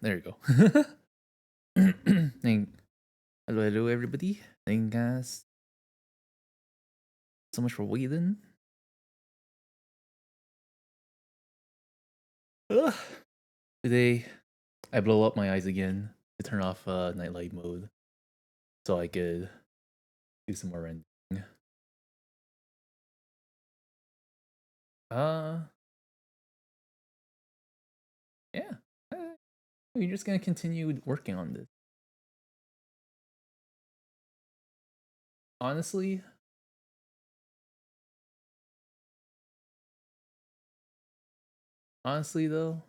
there you go. Thank, hello, everybody. Thank you guys so much for waiting. Ugh. Today, I blow up my eyes again to turn off nightlight mode so I could do some more rendering. Uh, yeah. We're just gonna continue working on this. Honestly, though,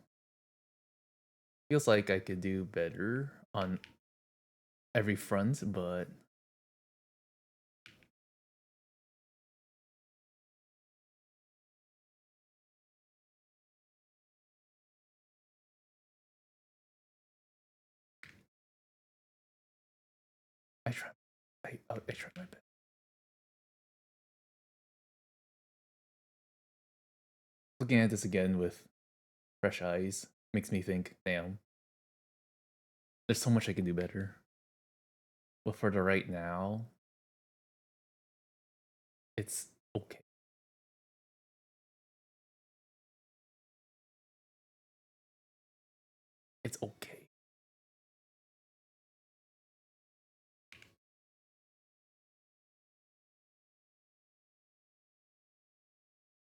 feels like I could do better on every front, but I try. I try my best. Looking at this again with fresh eyes makes me think, damn, there's so much I can do better. But for the right now, it's okay. It's okay.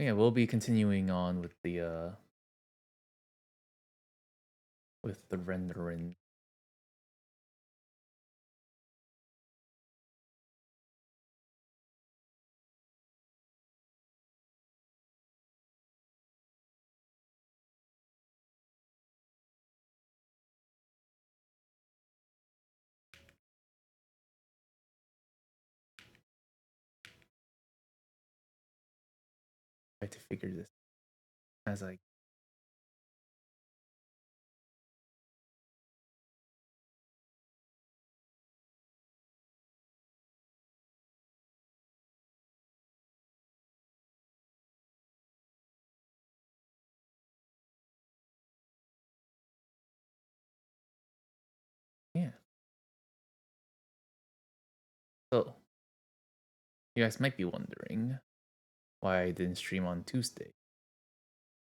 Yeah, we'll be continuing on with the rendering. Try to figure this as I yeah. So you guys might be wondering why I didn't stream on Tuesday.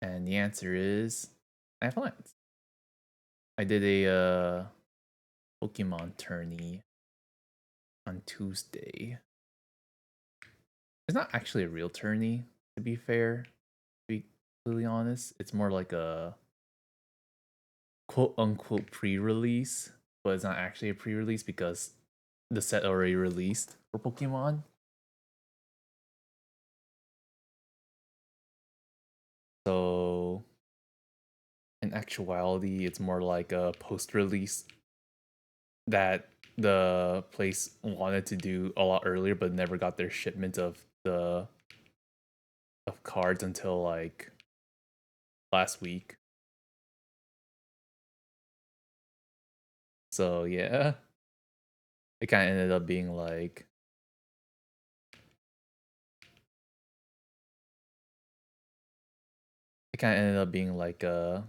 And the answer is I have plans. I did a Pokemon tourney on Tuesday. It's not actually a real tourney, to be fair, to be completely honest. It's more like a quote unquote pre-release, but it's not actually a pre-release because the set already released for Pokemon. So in actuality, it's more like a post-release that the place wanted to do a lot earlier, but never got their shipment of cards until like last week. So yeah, it kind of ended up being like it kind of ended up being like it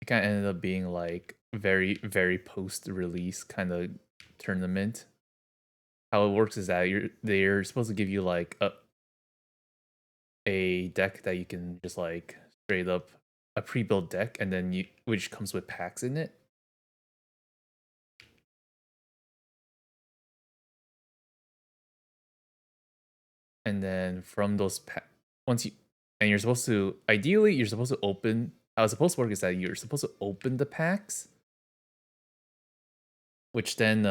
kind of ended up being like very post release kind of tournament. How it works is that they're supposed to give you like a deck that you can just like straight up a pre-built deck, and then you which comes with packs in it. And then from those once you and you're supposed to ideally you're supposed to open how it's supposed to work is that you're supposed to open the packs, which then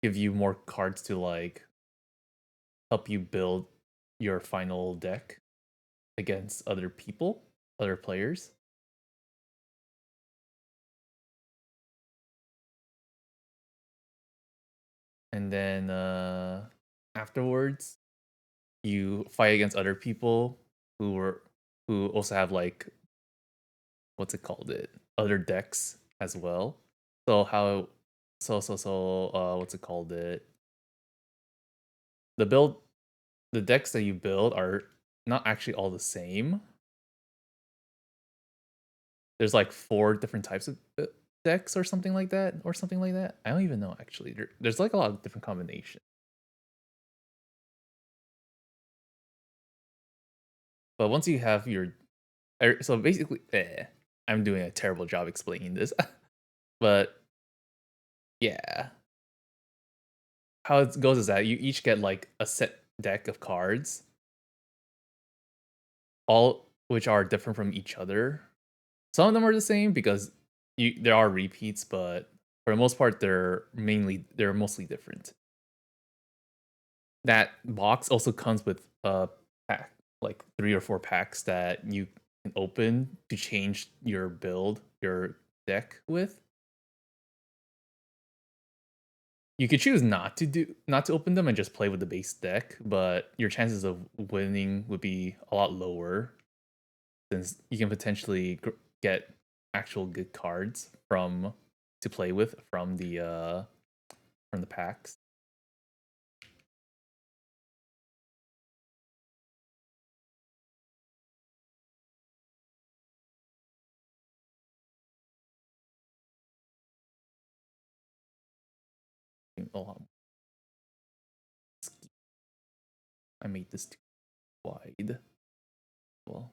give you more cards to like help you build your final deck against other people, other players. And then afterwards you fight against other people who also have like what's it called it other decks as well. So how what's it called it the decks that you build are not actually all the same. There's like 4 different types of decks or something like that, I don't even know actually. There's like a lot of different combinations. But once you have your so basically, I'm doing a terrible job explaining this. But yeah, how it goes is that you each get like a set deck of cards, all which are different from each other. Some of them are the same because there are repeats, but for the most part, they're mostly different. That box also comes with a pack, like 3 or 4 packs that you can open to change your build, your deck with. You could choose not to open them and just play with the base deck, but your chances of winning would be a lot lower since you can potentially get actual good cards to play with from the packs. Oh, I made this too wide. Well,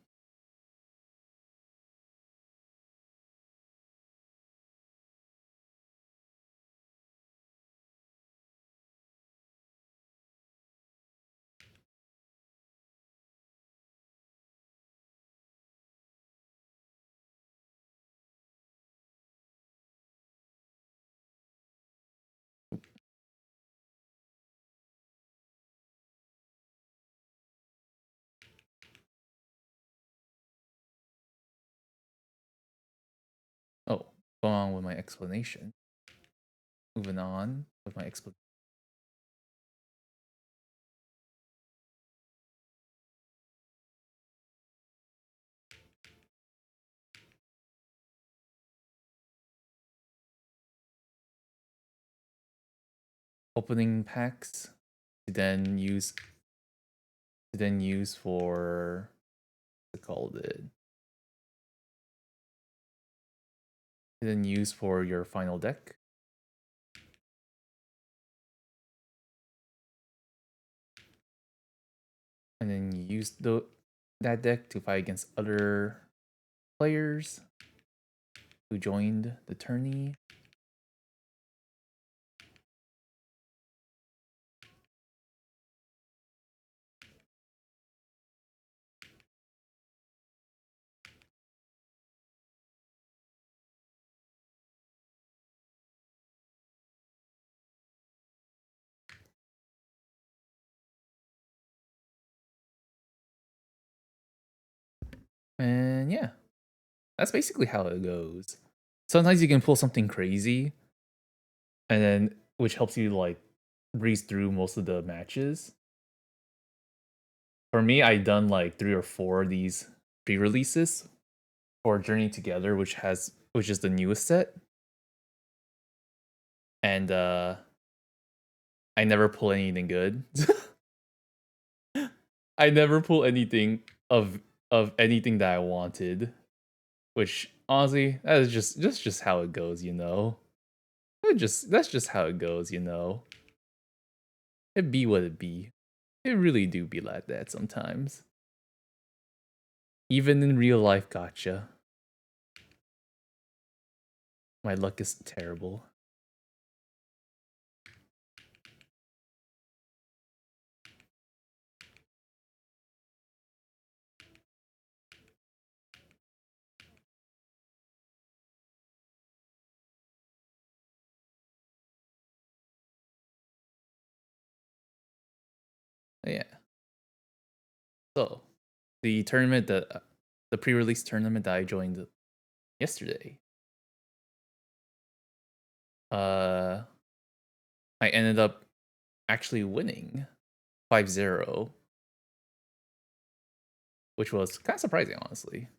oh, going on with my explanation. Moving on with my explanation. Opening packs to then use for what's it called it. To then use for your final deck. And then you use that deck to fight against other players who joined the tourney. And yeah, that's basically how it goes. Sometimes you can pull something crazy, and then which helps you like breeze through most of the matches. For me, I done like 3 or 4 of these pre-releases for Journey Together, which is the newest set. And I never pull anything good. I never pull anything of anything that I wanted. Which honestly, that's just how it goes, you know. That's just how it goes, you know. It be what it be. It really do be like that sometimes. Even in real life, gotcha. My luck is terrible. Yeah. So, the pre-release tournament that I joined yesterday, uh, I ended up actually winning 5-0, which was kind of surprising, honestly.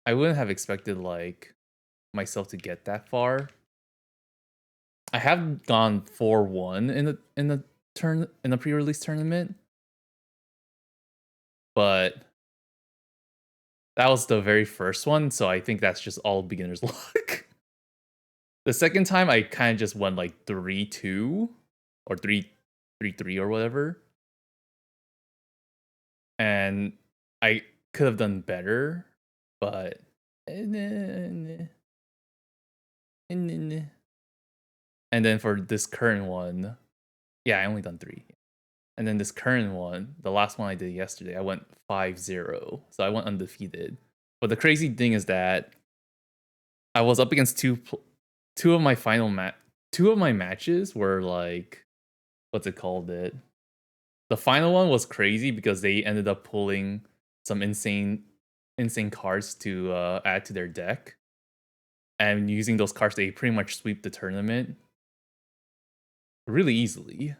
I wouldn't have expected like myself to get that far. I have gone 4-1 in the pre-release tournament, but that was the very first one, so I think that's just all beginner's luck. The second time I kind of just won like 3-2 or 3-3 or whatever. And I could have done better, but and then for this current one, yeah, I only done 3. And then this current one, the last one I did yesterday, I went 5-0. So I went undefeated. But the crazy thing is that I was up against two of my two of my matches were like, what's it called it? The final one was crazy because they ended up pulling some insane cards to add to their deck. And using those cards, they pretty much sweep the tournament really easily.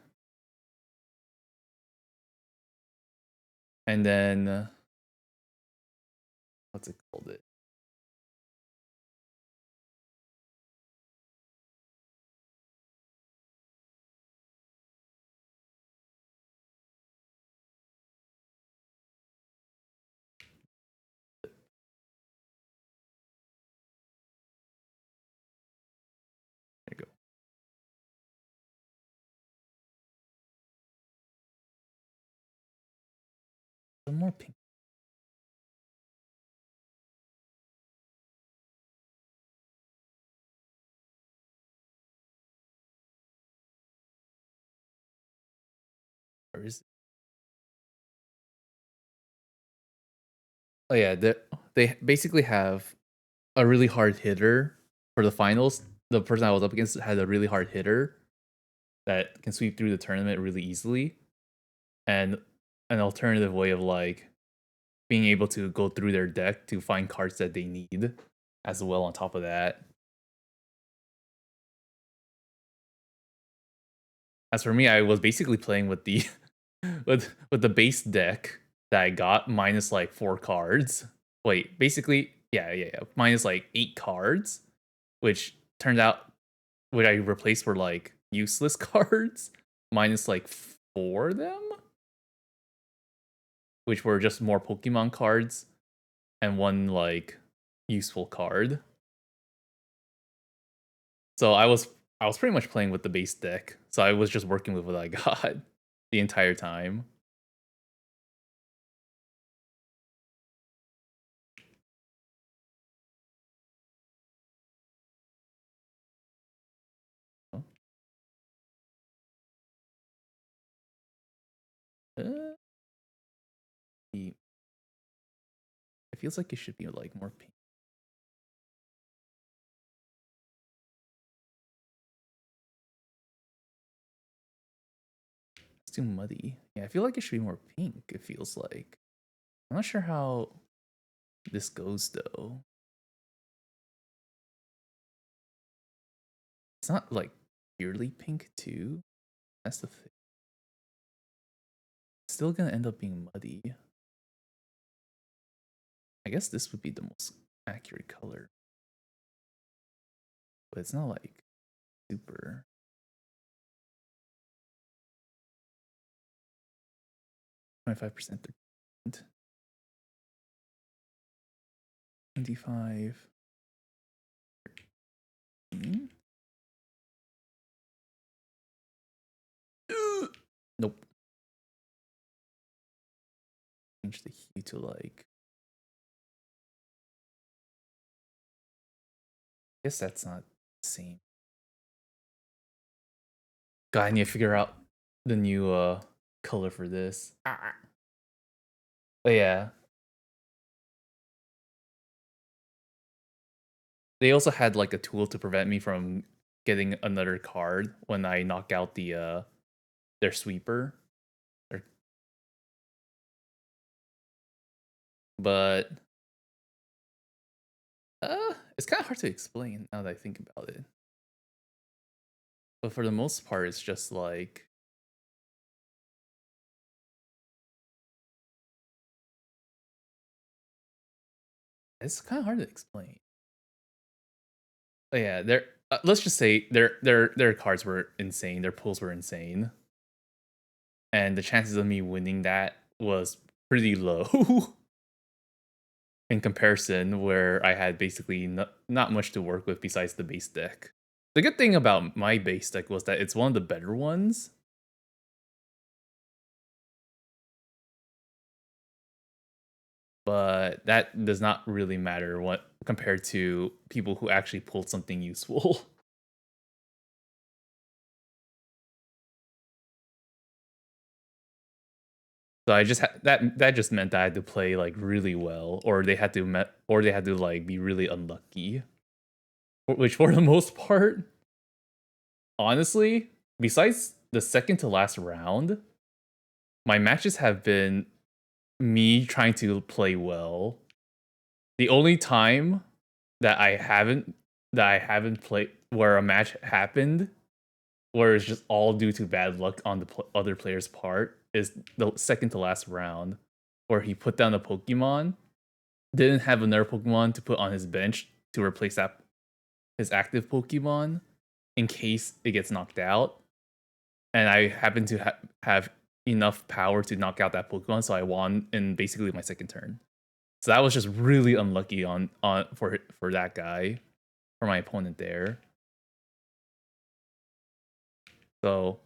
And then what's it called it? There you go. Some more pink. Where is it? Oh yeah, they basically have a really hard hitter for the finals. The person I was up against had a really hard hitter that can sweep through the tournament really easily, and an alternative way of like being able to go through their deck to find cards that they need as well on top of that. As for me, I was basically playing with the with the base deck that I got minus like 4 cards. Wait, basically, yeah, minus like 8 cards, which turned out what I replaced were like useless cards, minus like 4 of them, which were just more Pokemon cards and one like useful card. So I was pretty much playing with the base deck. So I was just working with what I got the entire time. Oh. Uh, it feels like it should be like more pink. It's too muddy. Yeah, I feel like it should be more pink, it feels like. I'm not sure how this goes though. It's not like purely pink too. That's the thing. It's still gonna end up being muddy. I guess this would be the most accurate color. But it's not like super. 25%, 25. Nope. Change the hue to like. I guess that's not the same. God, I need to figure out the new color for this. But yeah. They also had like a tool to prevent me from getting another card when I knock out the their sweeper. But it's kind of hard to explain now that I think about it. But for the most part, it's just like it's kind of hard to explain. But yeah, let's just say their cards were insane. Their pulls were insane. and the chances of me winning that was pretty low in comparison, where I had basically not much to work with besides the base deck. The good thing about my base deck was that it's one of the better ones. But that does not really matter what compared to people who actually pulled something useful. So I just that just meant that I had to play like really well, or they had to like be really unlucky. Which for the most part, honestly, besides the second to last round, my matches have been me trying to play well. The only time that I haven't played where a match happened where it's just all due to bad luck on the other player's part is the second to last round, where he put down a Pokemon, didn't have another Pokemon to put on his bench to replace that his active Pokemon in case it gets knocked out, and I happened to have enough power to knock out that Pokemon, so I won in basically my second turn. So that was just really unlucky on for that guy, for my opponent there. So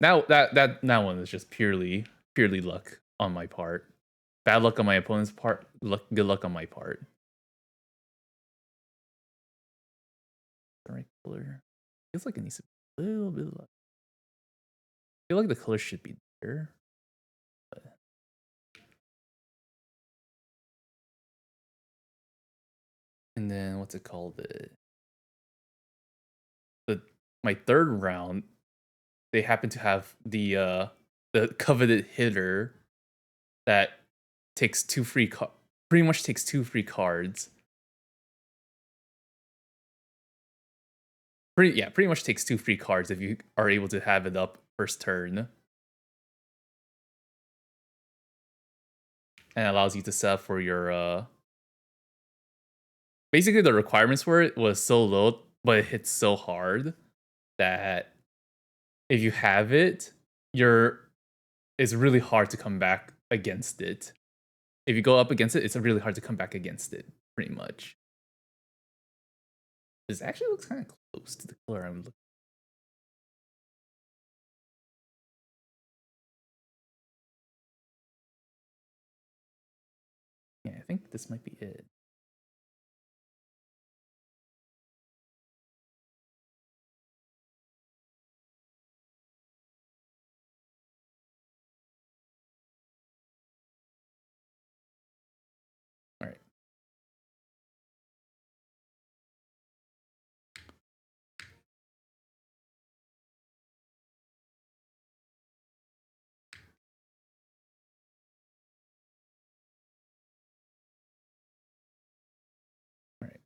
now that one is just purely luck on my part. Bad luck on my opponent's part. Good luck on my part. The right color. Feels like it needs a little bit of luck. I feel like the color should be there. But... And then what's it called? My third round, they happen to have the coveted hitter that takes pretty much takes 2 free cards. Pretty much takes 2 free cards if you are able to have it up first turn. And allows you to set up for your basically the requirements for it was so low, but it hits so hard that if you have it, it's really hard to come back against it. If you go up against it, it's really hard to come back against it, pretty much. This actually looks kind of close to the color I'm looking. Yeah, I think this might be it. All right. All right.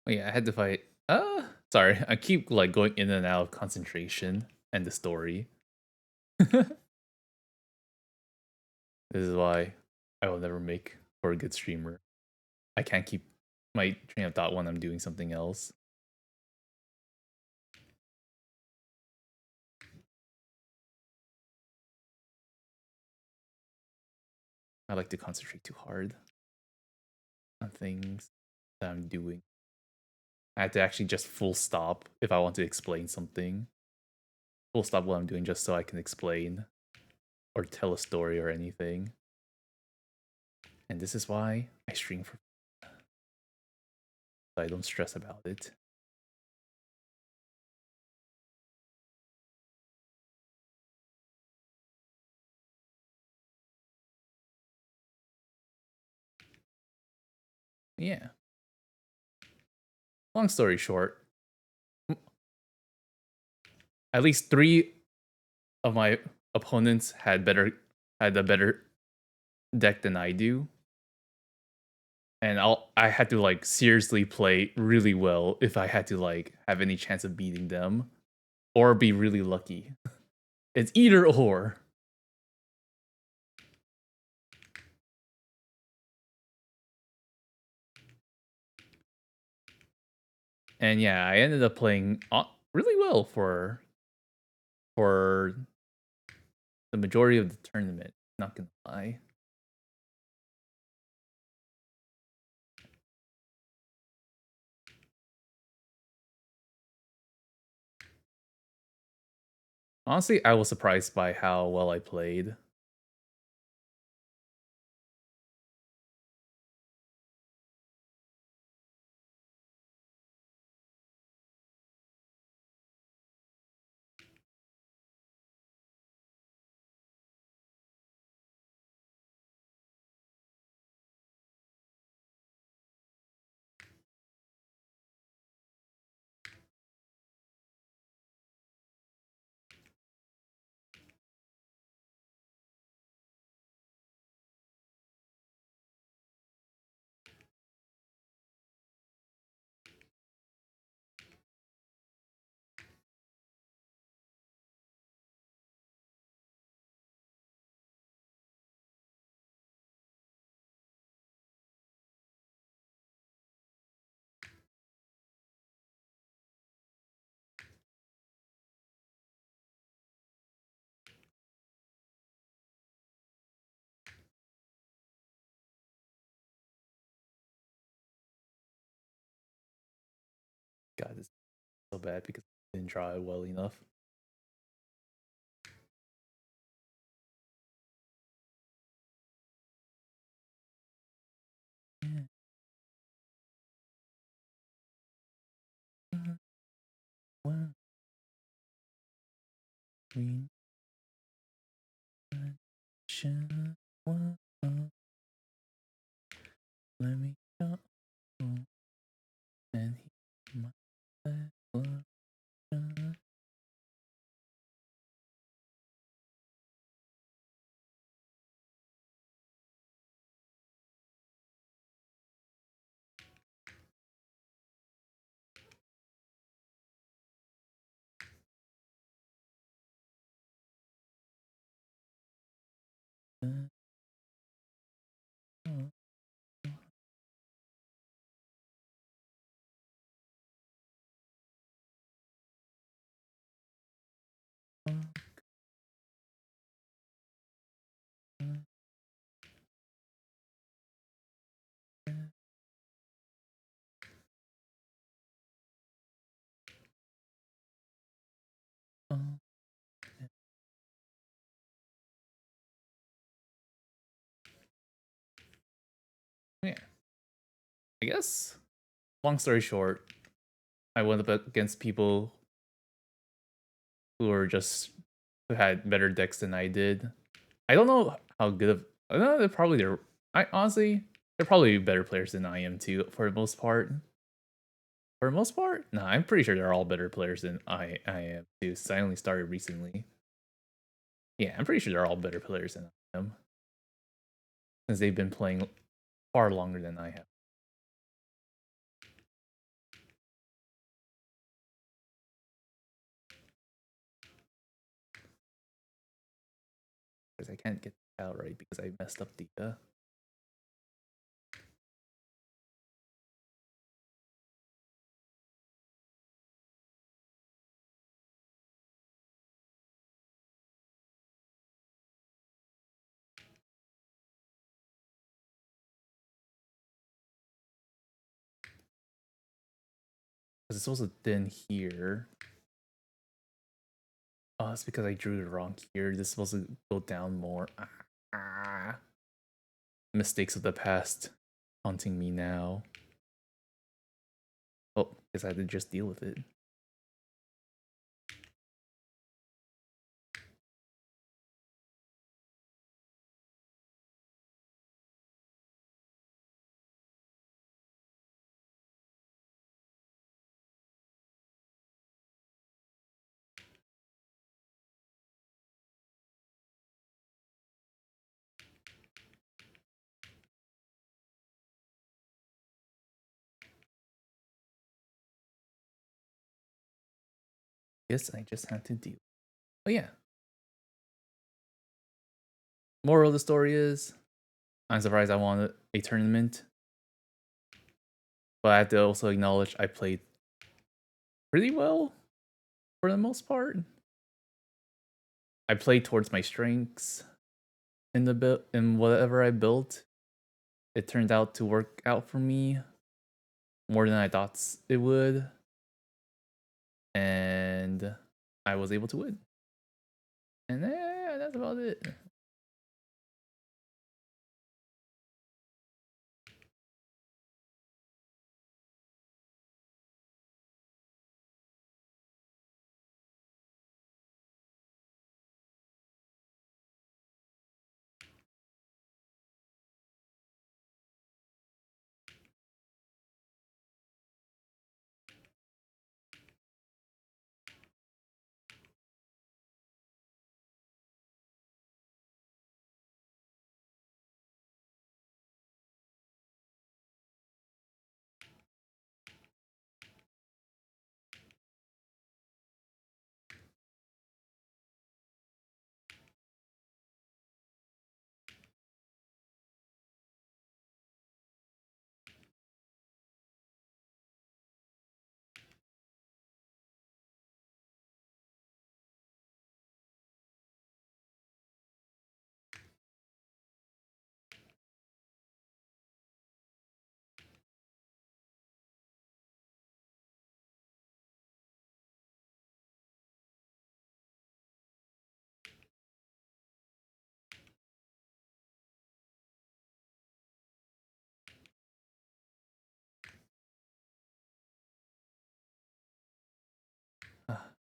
Oh, yeah, I had to fight. Sorry, I keep like going in and out of concentration and the story. This is why I will never make for a good streamer. I can't keep my train of thought when I'm doing something else. I like to concentrate too hard on things that I'm doing. I have to actually just full stop if I want to explain something. full stop what I'm doing just so I can explain or tell a story or anything. And this is why I stream for so I don't stress about it. Yeah. Long story short, at least 3 of my opponents had a better deck than I do. And I had to like seriously play really well if I had to like have any chance of beating them or be really lucky. It's either or. And yeah, I ended up playing really well for the majority of the tournament. Not gonna lie. Honestly, I was surprised by how well I played. God, this is so bad because I didn't draw it well enough. Let me go and yeah. I guess long story short, I went up against people who were just who had better decks than I did. I don't know how good of I know they're I honestly they're probably better players than I am too for the most part. For the most part? No, I'm pretty sure they're all better players than I am too, since I only started recently. Yeah, I'm pretty sure they're all better players than I am. Since they've been playing far longer than I have. Because I can't get that out right because I messed up the because it's supposed to thin here. Oh, it's because I drew it wrong here. This is supposed to go down more. Mistakes of the past haunting me now. Oh, guess I had to just deal with it. Guess I just had to deal. Oh yeah. Moral of the story is, I'm surprised I won a tournament, but I have to also acknowledge I played pretty well for the most part. I played towards my strengths in the build, in whatever I built. It turned out to work out for me more than I thought it would, and I was able to win. And that's about it.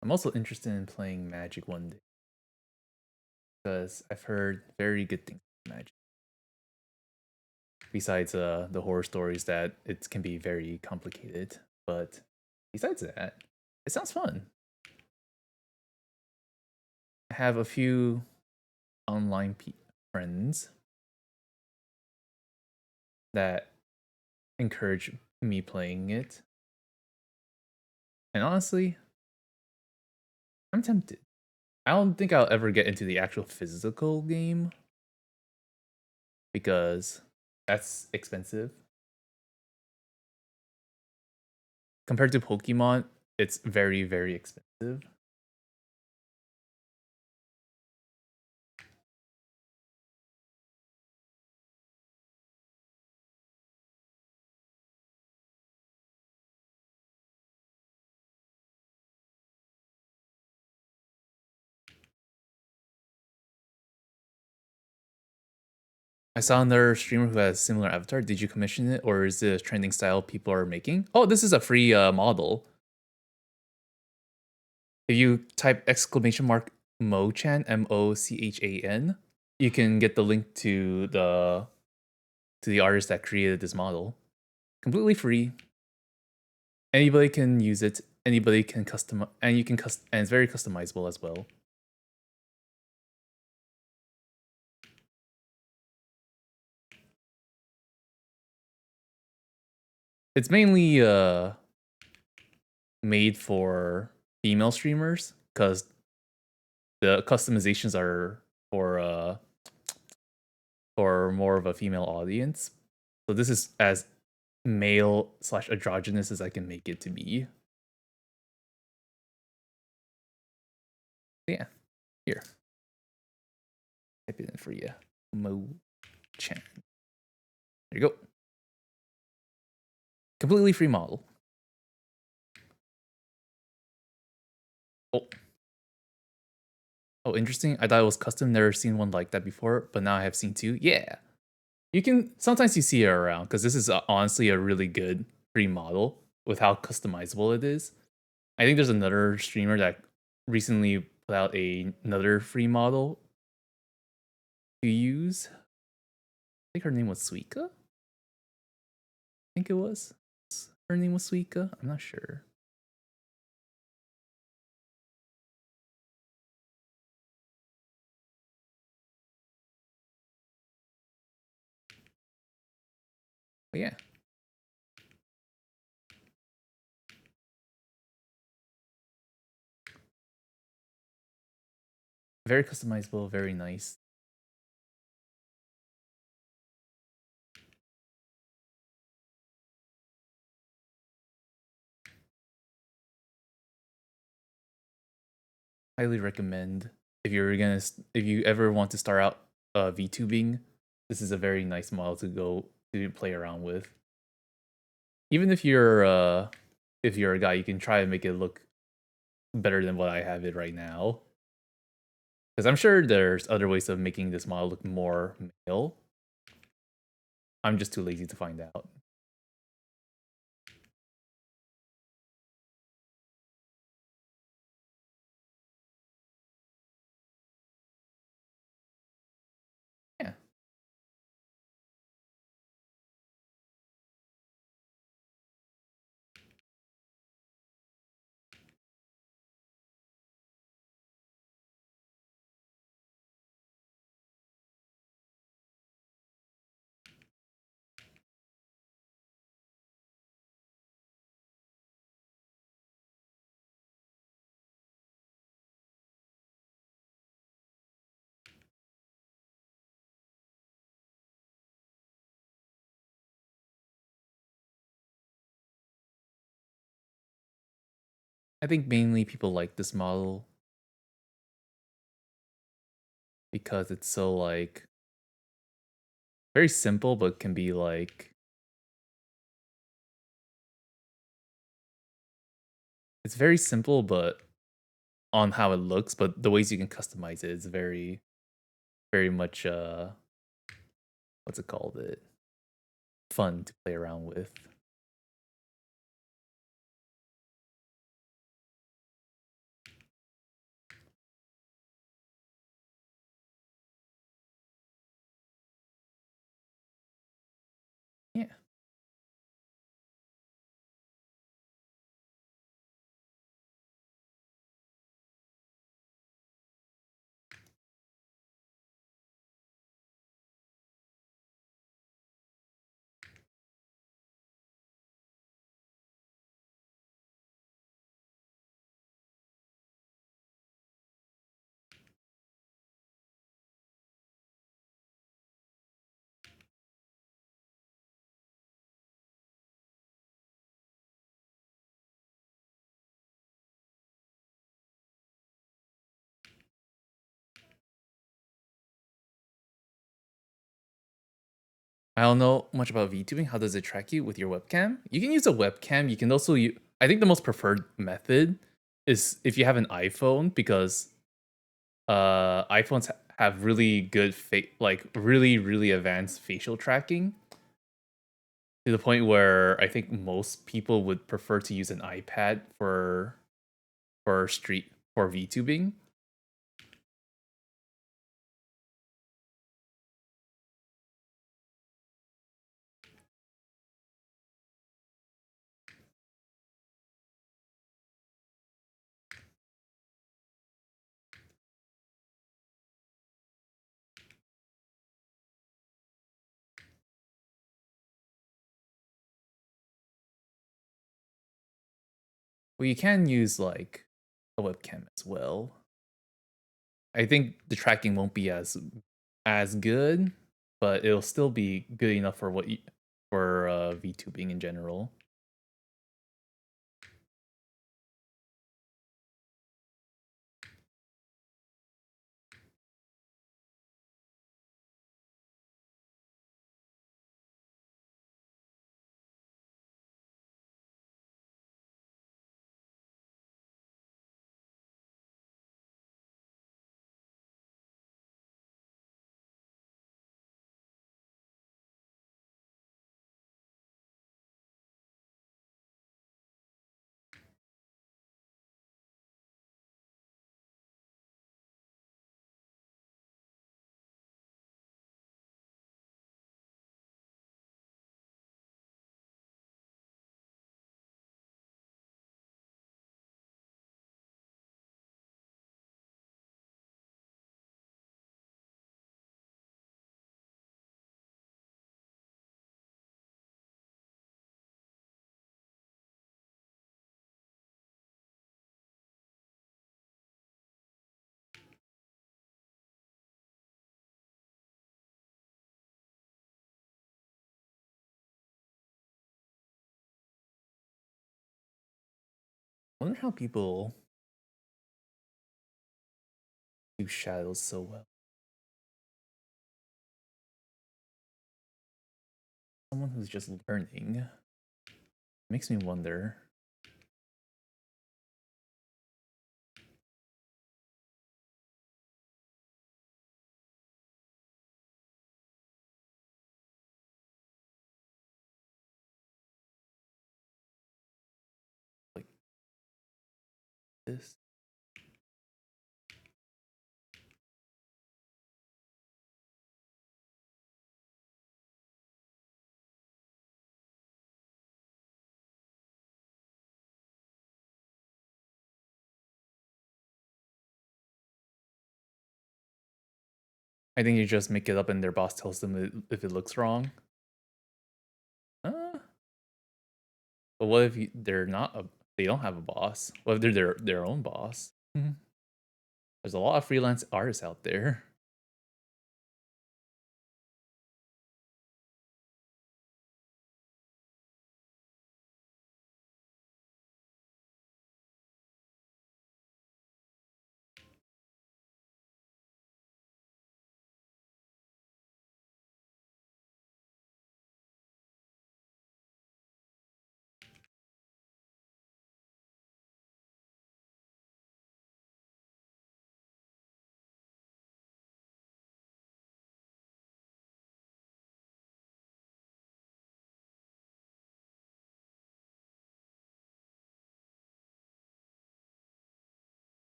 I'm also interested in playing Magic one day because I've heard very good things about Magic. Besides the horror stories that it can be very complicated, but besides that, it sounds fun. I have a few online friends that encourage me playing it, and honestly, I'm tempted. I don't think I'll ever get into the actual physical game because that's expensive. Compared to Pokemon, it's very, very expensive. I saw another streamer who has similar avatar. Did you commission it, or is it a trending style people are making? Oh, this is a free model. If you type exclamation mark Mochan, Mochan, you can get the link to the artist that created this model. Completely free. Anybody can use it. Anybody can custom, and you can and it's very customizable as well. It's mainly made for female streamers because the customizations are for more of a female audience. So this is as male slash androgynous as I can make it to be. Yeah, here. Type it in for you. Mo-chan. There you go. Completely free model. Oh. Oh, interesting. I thought it was custom. Never seen one like that before, but now I have seen two. Yeah, you can sometimes you see it around because this is honestly a really good free model with how customizable it is. I think there's another streamer that recently put out another free model to use. I think her name was Suika. I think it was. Her name was Suika. I'm not sure. But yeah, very customizable, very nice. Highly recommend if you ever want to start out VTubing, this is a very nice model to go to play around with. Even if you're a guy, you can try to make it look better than what I have it right now. Because I'm sure there's other ways of making this model look more male. I'm just too lazy to find out. Yeah. I think mainly people like this model because it's so like very simple, but can be like it's very simple, but on how it looks, but the ways you can customize it is very much what's it called? It fun to play around with. Yeah. I don't know much about VTubing. How does it track you with your webcam? You can use a webcam. You can also use, I think the most preferred method is if you have an iPhone because iPhones have really good like really advanced facial tracking to the point where I think most people would prefer to use an iPad for VTubing. Well, you can use like a webcam as well. I think the tracking won't be as good, but it'll still be good enough for for VTubing in general. Wonder how people do shadows so well. Someone who's just learning. Makes me wonder. Like this. I think you just make it up and their boss tells them if it looks wrong. Uh, but what if they're not they don't have a boss? What if they're their own boss? There's a lot of freelance artists out there.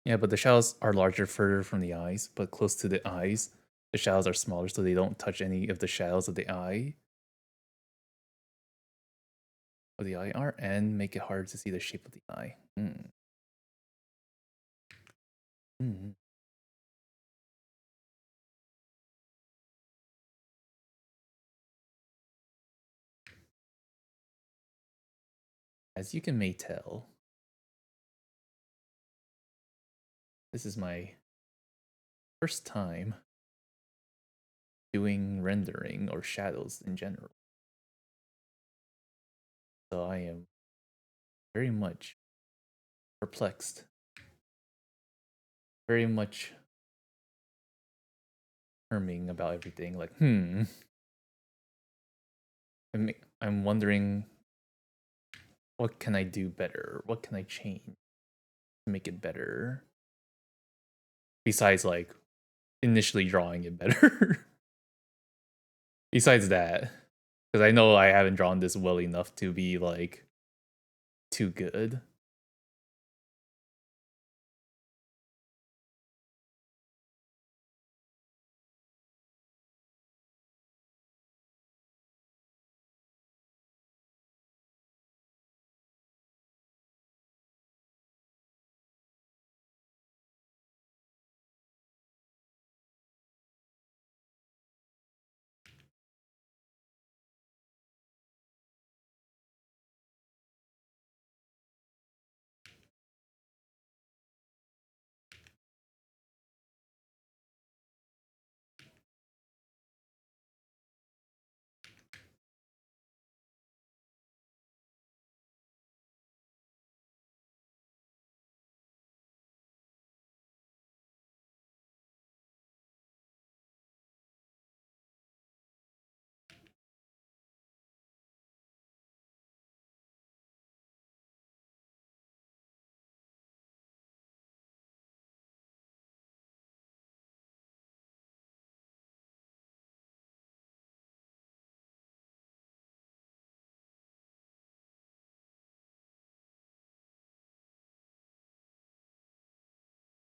Yeah, but the shadows are larger further from the eyes, but close to the eyes, the shadows are smaller so they don't touch any of the shadows of the eye. Of the eye are and make it hard to see the shape of the eye. Mm. As you can may tell, this is my first time doing rendering or shadows in general. So I am very much perplexed, very much herming about everything. Like, I'm wondering what can I do better? What can I change to make it better? Besides, like, initially drawing it better. Besides that, because I know I haven't drawn this well enough to be like too good.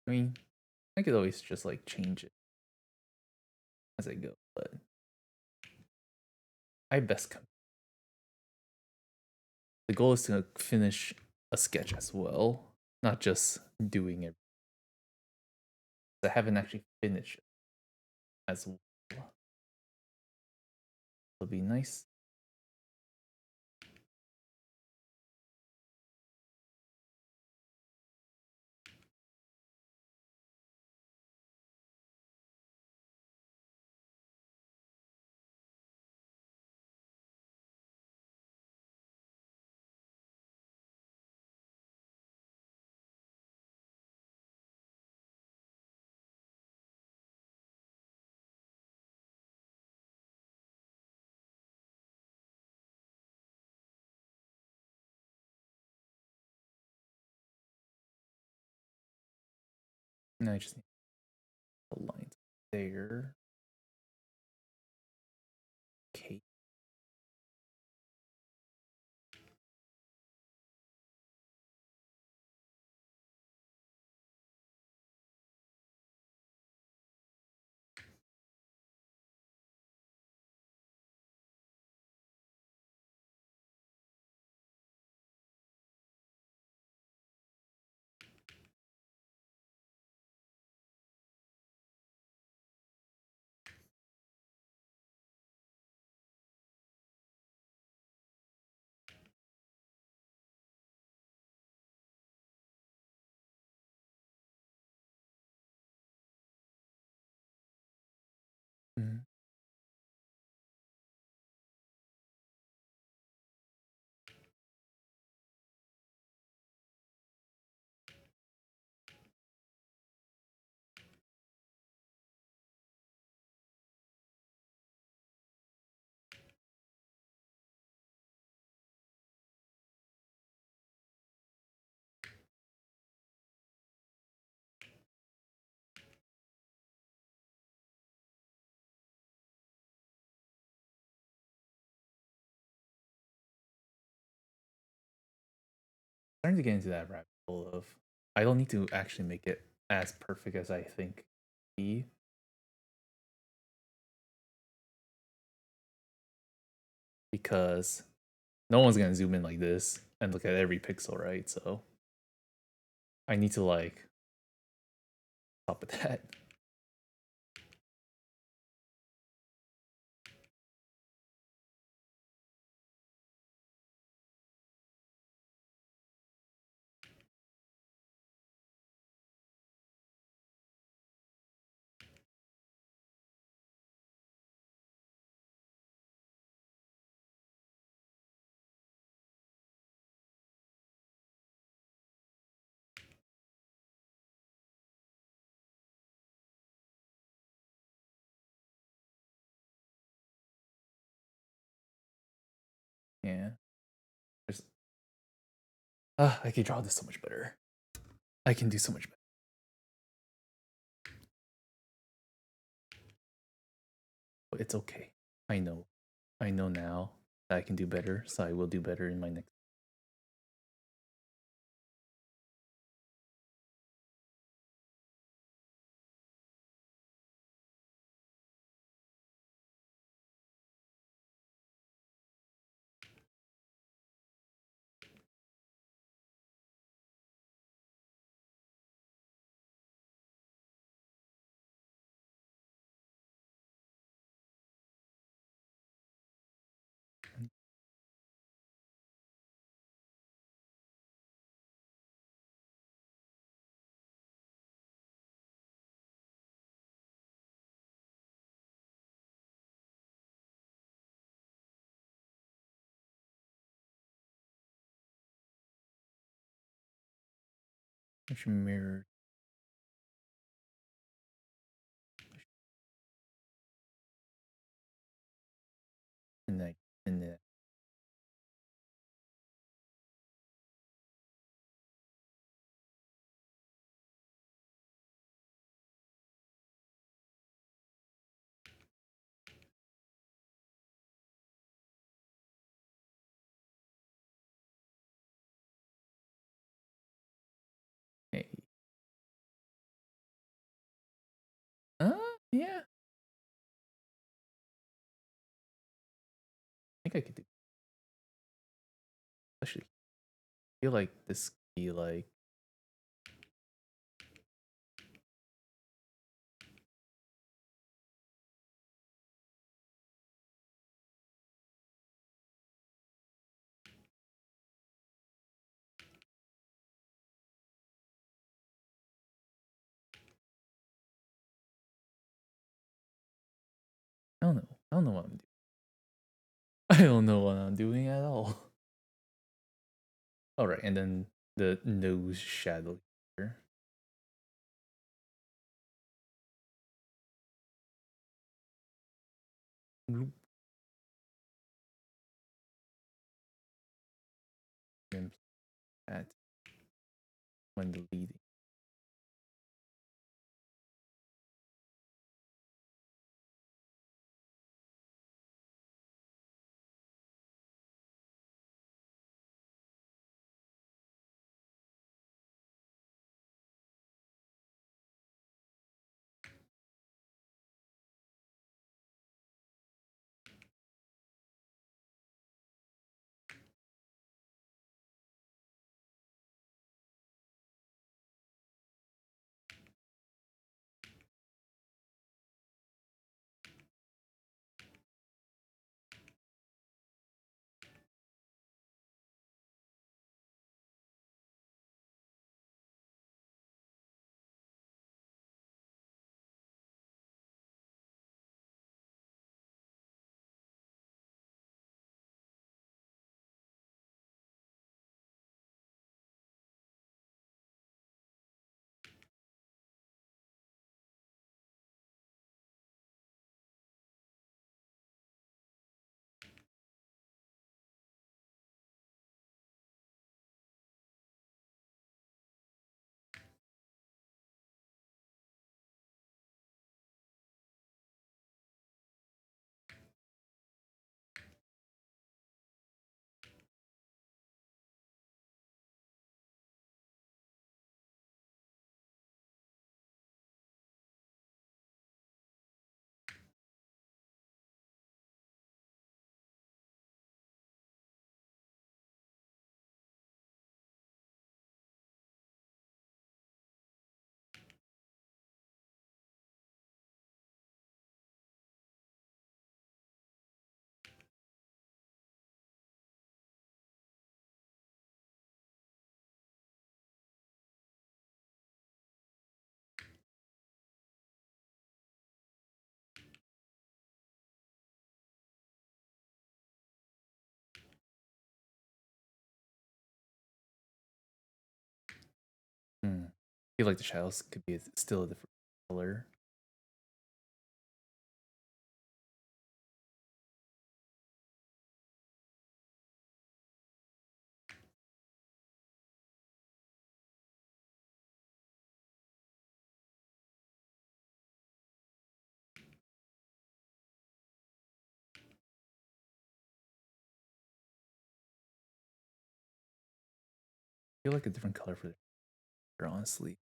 I mean, I could always just like change it as I go, but I best come. The goal is to finish a sketch as well, not just doing it. I haven't actually finished it as well. It'll be nice. Now I just need the lines there. Okay. Mhm. Starting to get into that rabbit hole of I don't need to actually make it as perfect as I think be because no one's gonna zoom in like this and look at every pixel, right? So I need to like stop at that. Yeah. There's I can draw this so much better. I can do so much better. But it's okay. I know. I know now that I can do better, so I will do better in my next. I should mirror in that in that. Hey, Yeah, I think I could do. Especially, I feel like this could be like. I don't know. I don't know what I'm doing. I don't know what I'm doing at all. All right, and then the nose shadow here. Bloop, and that when deleting. I feel like the shadows could be still a different color. I feel like a different color for the honestly.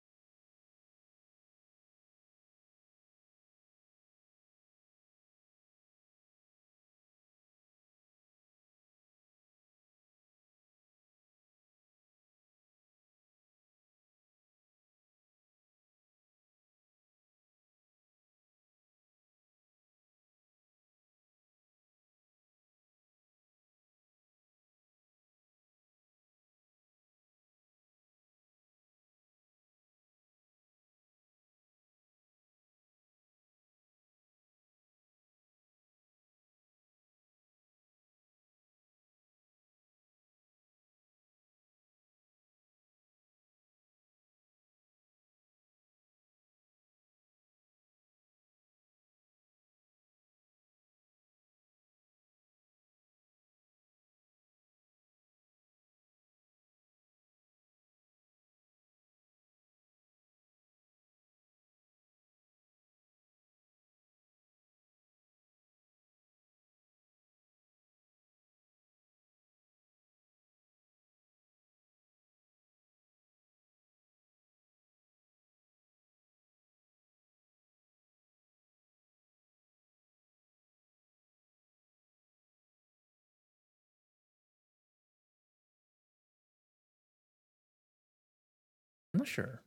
not sure.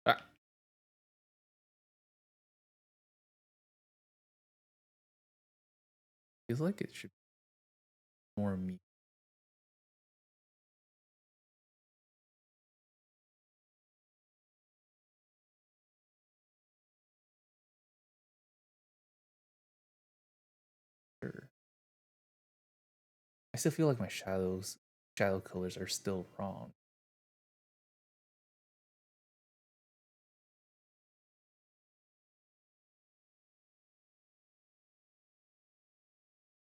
Ah, feels like it should be more me. Sure. I still feel like my shadow colors are still wrong.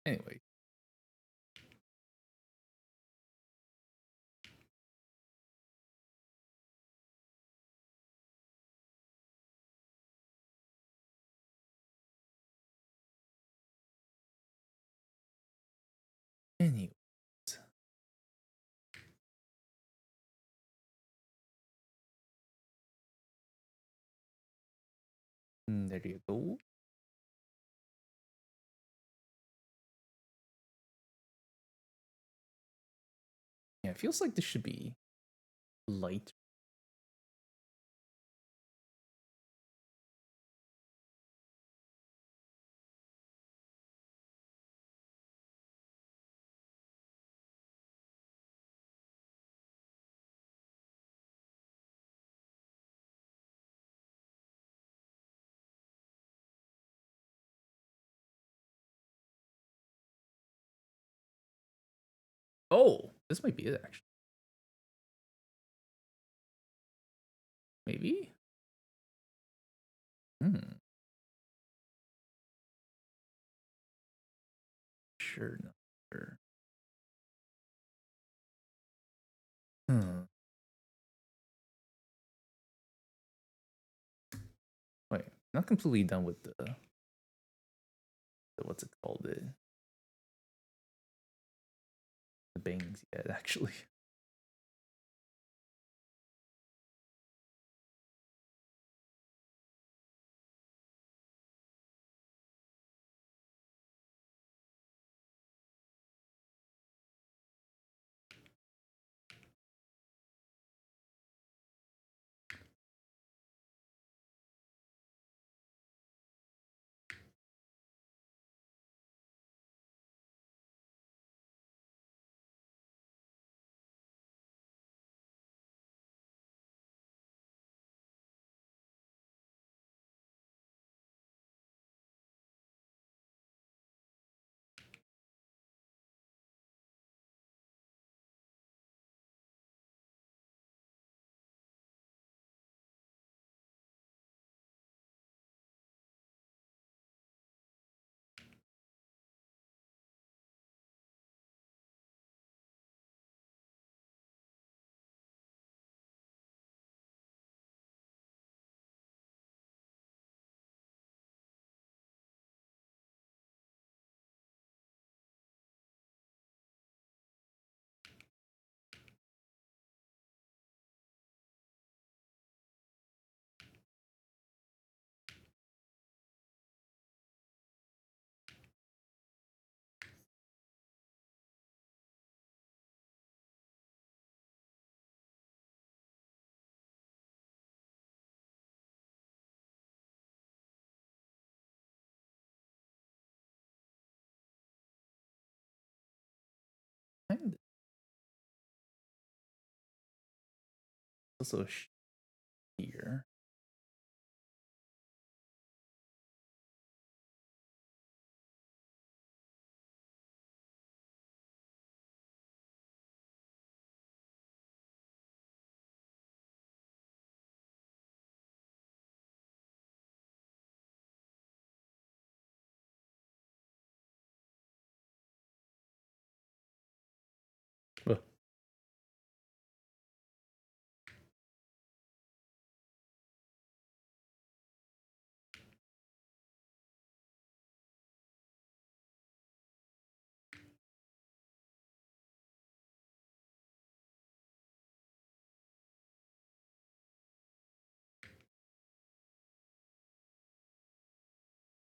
Anyway, anyways, there you go. Yeah, it feels like this should be light. Oh, this might be it actually. Maybe. Hmm. Sure. No. Sure. Hmm. Wait, not completely done with the what's it called the bangs yet. Actually, I'm also here. Well,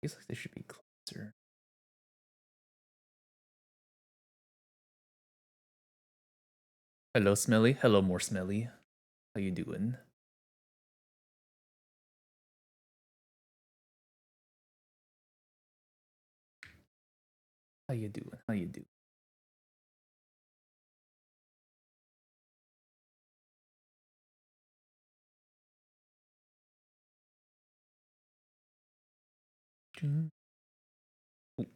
feels like they should be closer. Hello, Smelly. Hello, more Smelly. How you doing? How you doing? How you doing? Ooh,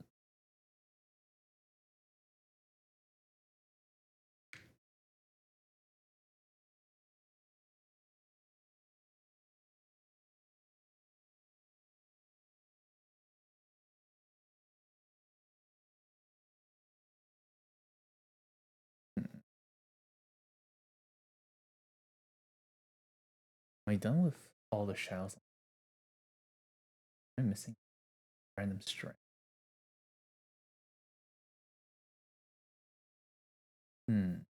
hmm. Am I done with all the shells? Am I missing random strength? Hmm.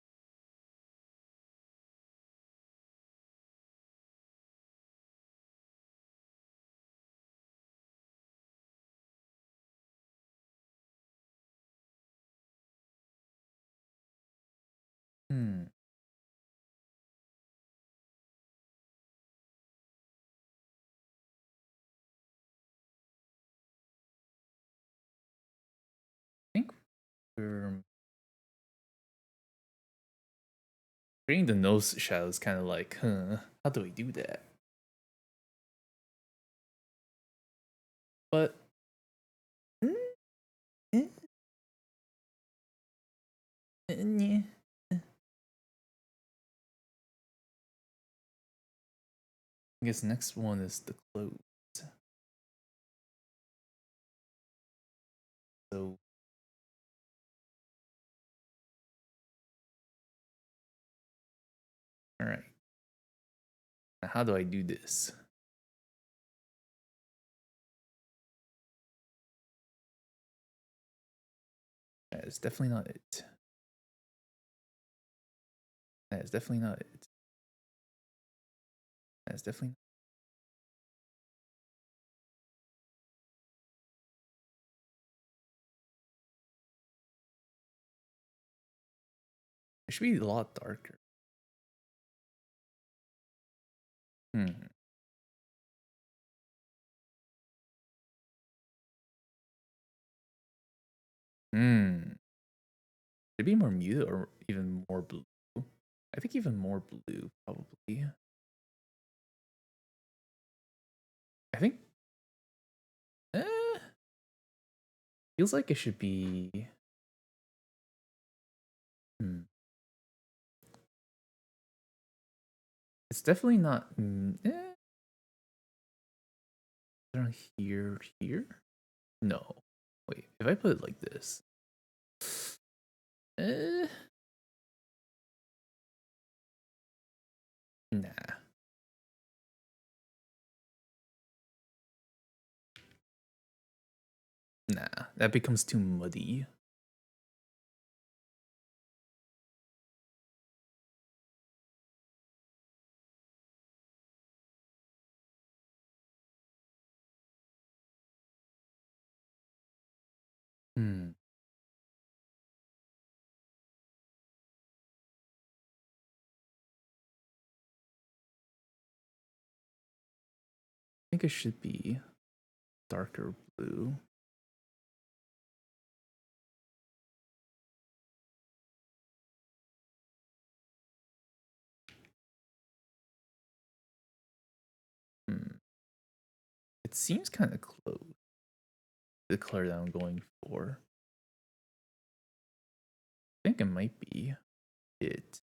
Hmm. I think we're creating the nose shadows kind of like, huh? How do we do that? But mm, eh, yeah. I guess next one is the clothes. So, all right. Now how do I do this? That is definitely not it. That is definitely not it. That is definitely. It should be a lot darker. Hmm. Hmm. Should it be more muted or even more blue? I think even more blue, probably. I think eh, feels like it should be. Hmm. It's definitely not. Around here, here. No, wait. If I put it like this, eh, nah, nah. That becomes too muddy. Hmm. I think it should be darker blue. Hmm. It seems kind of close. The color that I'm going for. I think it might be it.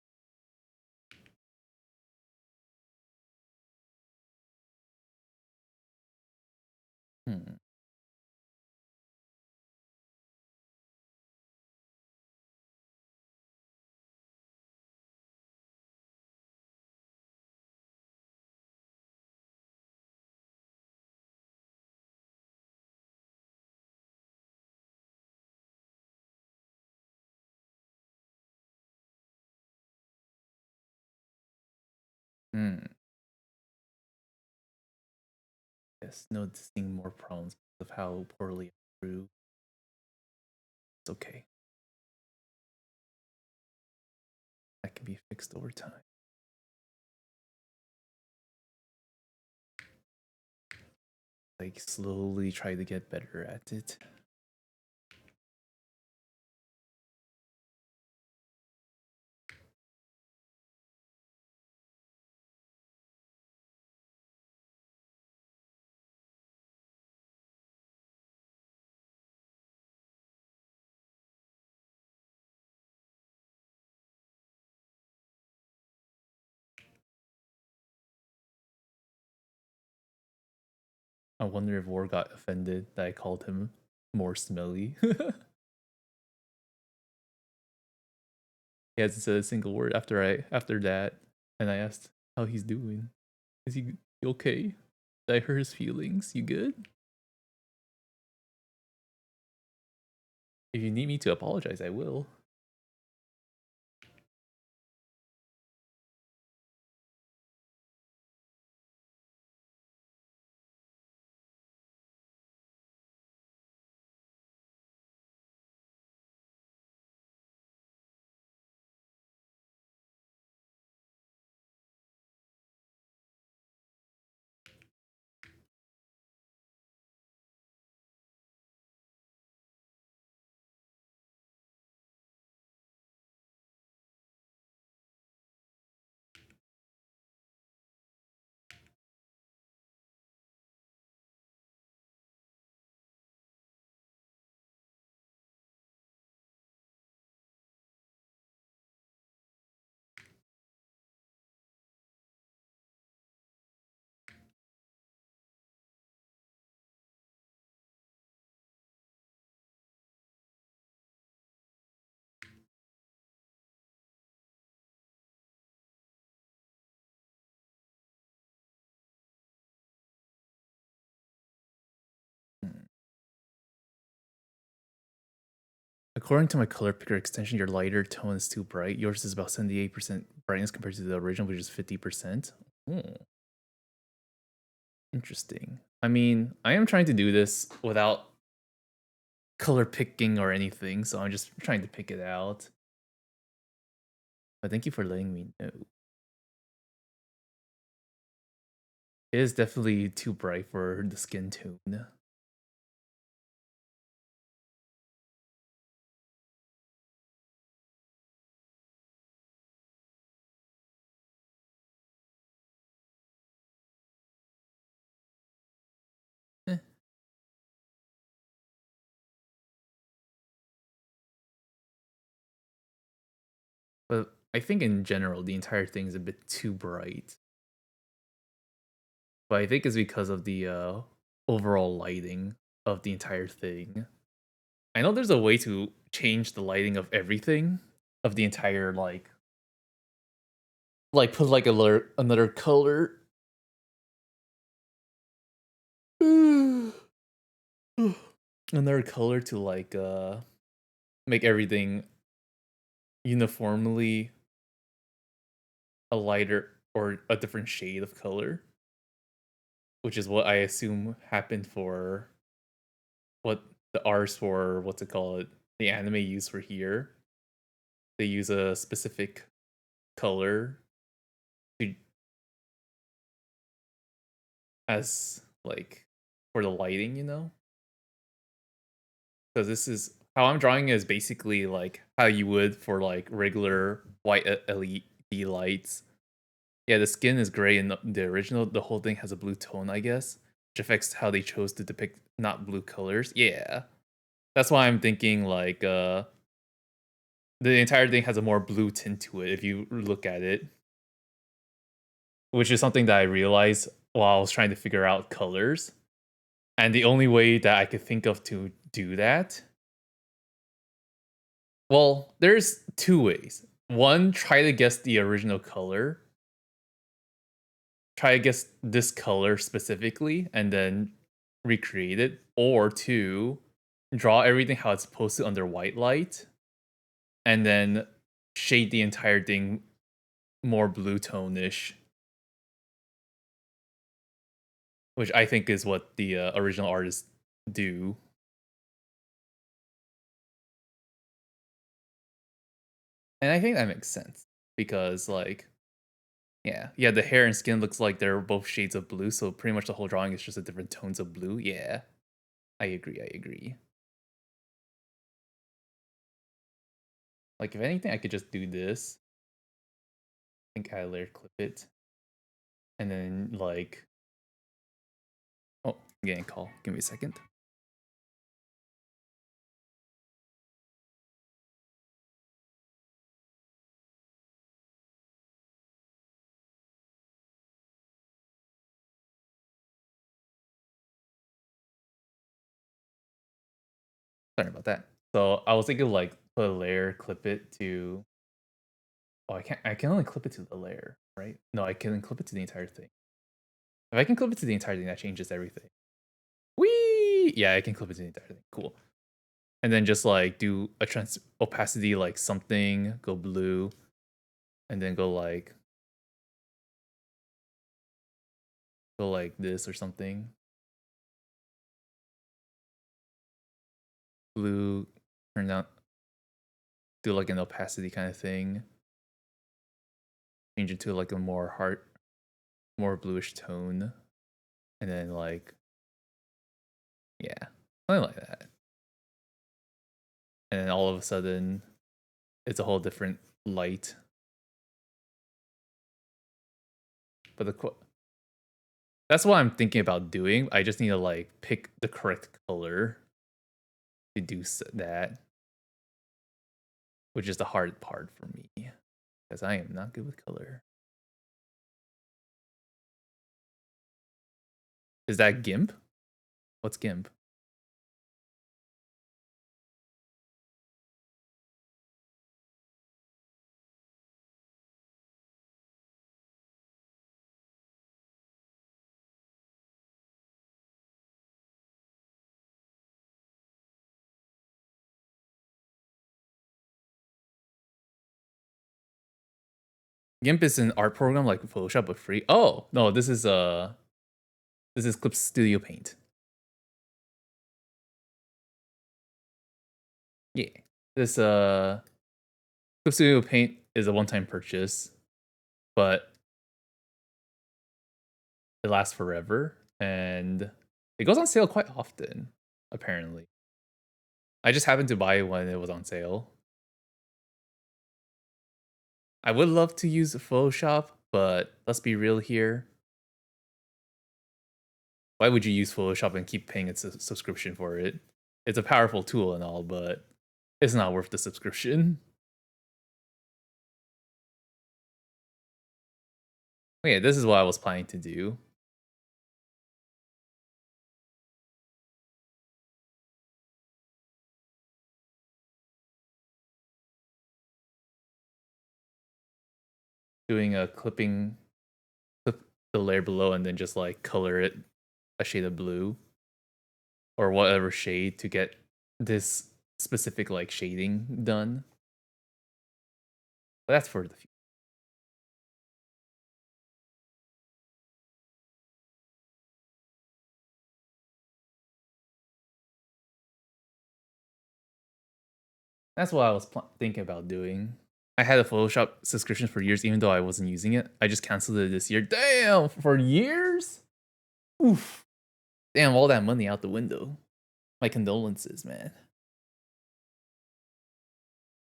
Hmm. Hmm. Yes, noticing more problems of how poorly I drew. It's okay. that can be fixed over time. Like slowly try to get better at it. I wonder if War got offended that I called him more smelly. He hasn't said a single word after that, and I asked how he's doing. Is he okay? Did I hurt his feelings? You good? If you need me to apologize, I will. According to my color picker extension, your lighter tone is too bright. Yours is about 78% brightness compared to the original, which is 50%. Oh, interesting. I mean, I am trying to do this without color picking or anything, so I'm just trying to pick it out. But thank you for letting me know. It is definitely too bright for the skin tone. Eh. But I think in general, the entire thing is a bit too bright. But I think it's because of the overall lighting of the entire thing. I know there's a way to change the lighting of everything, of the entire like put like another color. Another color to like make everything uniformly a lighter or a different shade of color, which is what I assume happened for what the R's for what's it called, the anime use for here. They use a specific color to as like for the lighting, you know? Because this is how I'm drawing is basically like how you would for like regular white LED lights. Yeah, the skin is gray in the original. The whole thing has a blue tone, I guess, which affects how they chose to depict not blue colors. Yeah, that's why I'm thinking like the entire thing has a more blue tint to it if you look at it, which is something that I realized while I was trying to figure out colors. And the only way that I could think of to do that, well, there's two ways. One, try to guess the original color. Try to guess this color specifically and then recreate it. Or two, draw everything how it's supposed to under white light and then shade the entire thing more blue tone-ish, which I think is what the original artists do. And I think that makes sense. because like yeah, the hair and skin looks like they're both shades of blue, so pretty much the whole drawing is just a different tones of blue. Yeah, I agree. I agree. Like if anything, I could just do this. I think I layer clip it, and then like oh, I'm getting a call. Give me a second. Sorry about that. So I was thinking like put a layer, clip it to. Oh, I can't. I can only clip it to the layer, right? No, I can clip it to the entire thing. If I can clip it to the entire thing, that changes everything. Whee! Yeah, I can clip it to the entire thing. Cool. And then just like do a trans opacity like something, go blue, and then go like this or something. Blue, turn down, do like an opacity kind of thing. Change it to like a more bluish tone, and then like yeah, something like that. And then all of a sudden, it's a whole different light. But that's what I'm thinking about doing. I just need to like pick the correct color to do that, which is the hard part for me because I am not good with color. Is that GIMP? What's GIMP? GIMP is an art program like Photoshop but free. Oh no, this is Clip Studio Paint. Yeah, this Clip Studio Paint is a one-time purchase, but it lasts forever and it goes on sale quite often. Apparently, I just happened to buy it when it was on sale. I would love to use Photoshop, but let's be real here. Why would you use Photoshop and keep paying a subscription for it? It's a powerful tool and all, but it's not worth the subscription. Yeah, this is what I was planning to do. Doing a clip the layer below and then just like color it a shade of blue or whatever shade to get this specific like shading done. But that's for the future. That's what I was thinking about doing. I had a Photoshop subscription for years, even though I wasn't using it. I just canceled it this year. Damn, for years? Oof. Damn, all that money out the window. My condolences, man.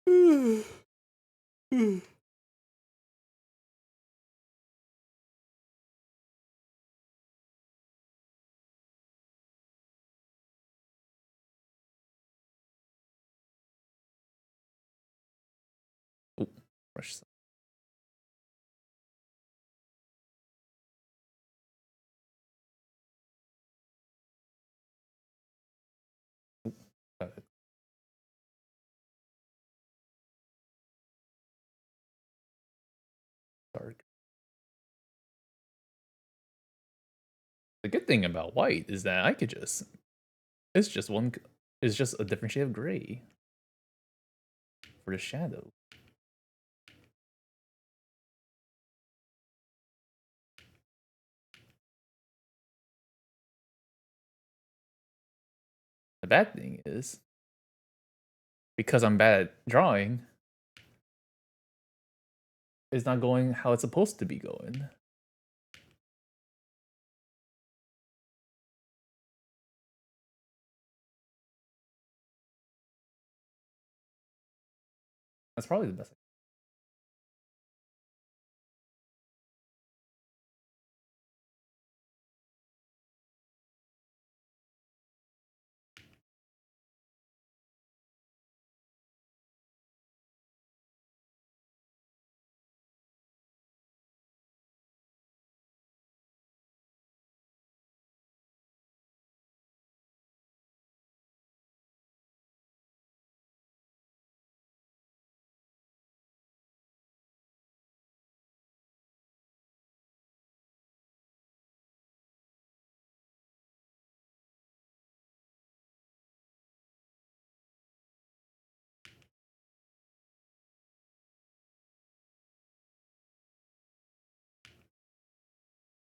Ooh, brush. Ooh, got it. Dark. The good thing about white is that I could just it's just one it's just a different shade of gray for the shadow. The bad thing is because I'm bad at drawing, is not going how it's supposed to be going. That's probably the best.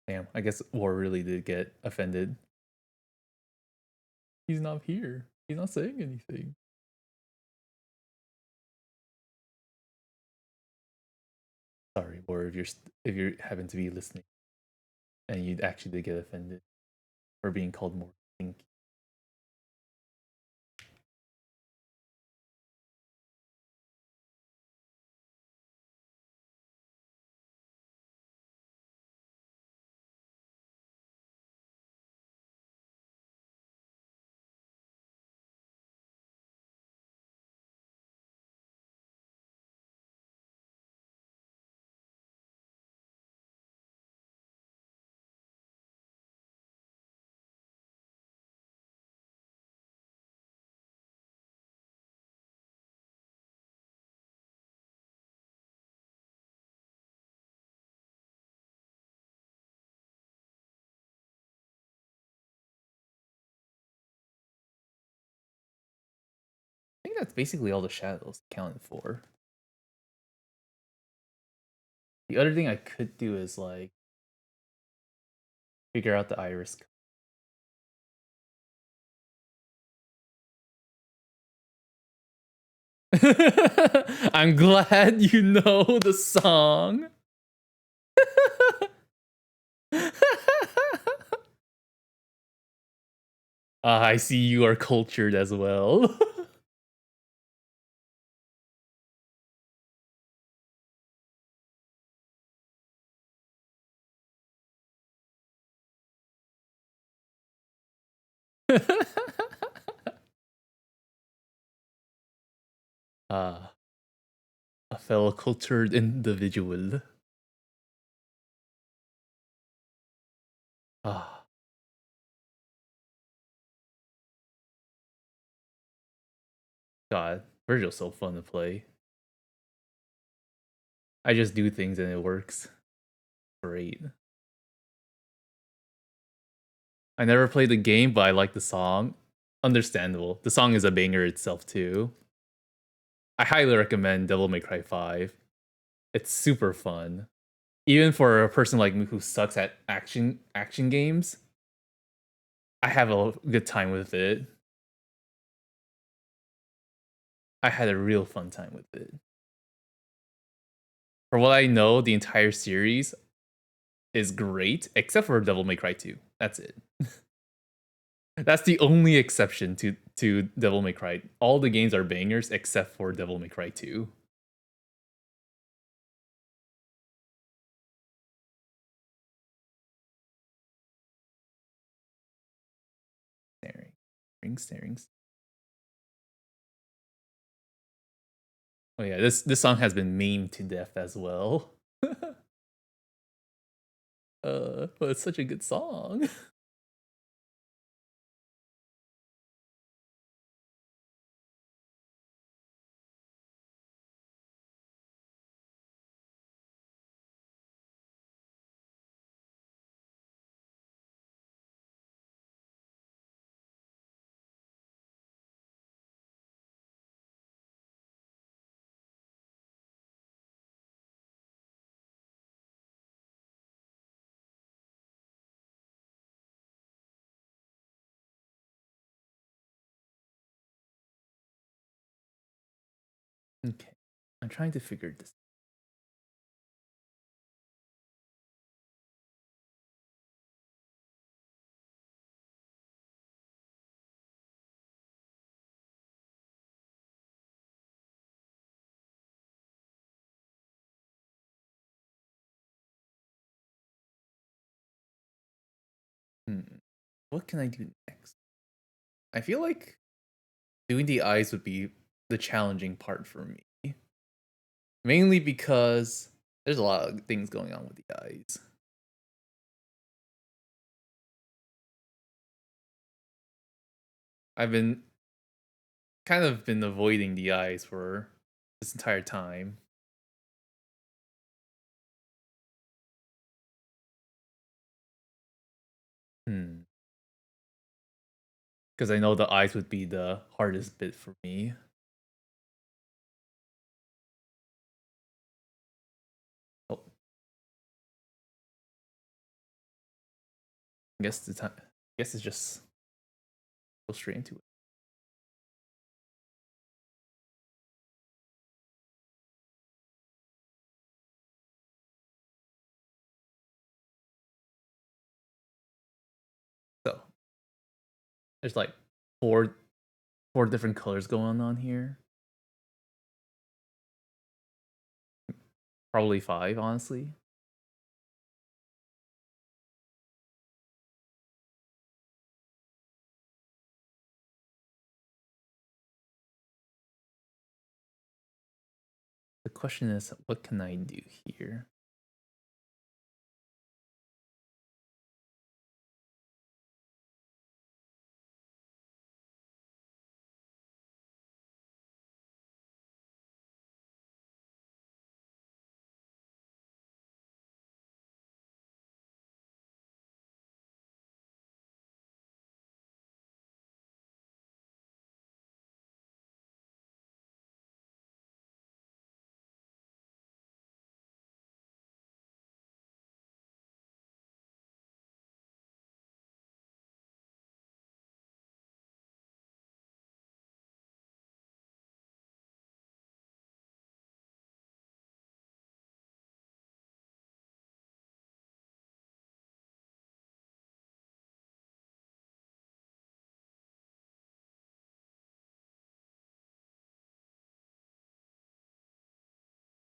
Damn, I guess War really did get offended. He's not here. He's not saying anything. Sorry, War, if you're happen to be listening and you actually did get offended for being called more stinky. I think that's basically all the shadows accounted for. The other thing I could do is like figure out the iris. I'm glad you know the song. I see you are cultured as well. uh, a fellow cultured individual. Ah, God, Virgil's so fun to play. I just do things and it works. Great. I never played the game, but I like the song. Understandable. The song is a banger itself too. I highly recommend Devil May Cry 5. It's super fun. Even for a person like me who sucks at action games, I have a good time with it. I had a real fun time with it. For what I know, the entire series is great, except for Devil May Cry 2. That's it. That's the only exception to Devil May Cry. All the games are bangers except for Devil May Cry 2. Staring. Oh yeah, this song has been memed to death as well. But it's such a good song. Okay, I'm trying to figure this. Hmm. What can I do next? I feel like doing the eyes would be the challenging part for me. Mainly because there's a lot of things going on with the eyes. I've been kind of been avoiding the eyes for this entire time. Hmm. Because I know the eyes would be the hardest bit for me. Oh, I guess the time. I guess it's just go straight into it. So there's like four four different colors going on here. Probably five, honestly. The question is, what can I do here?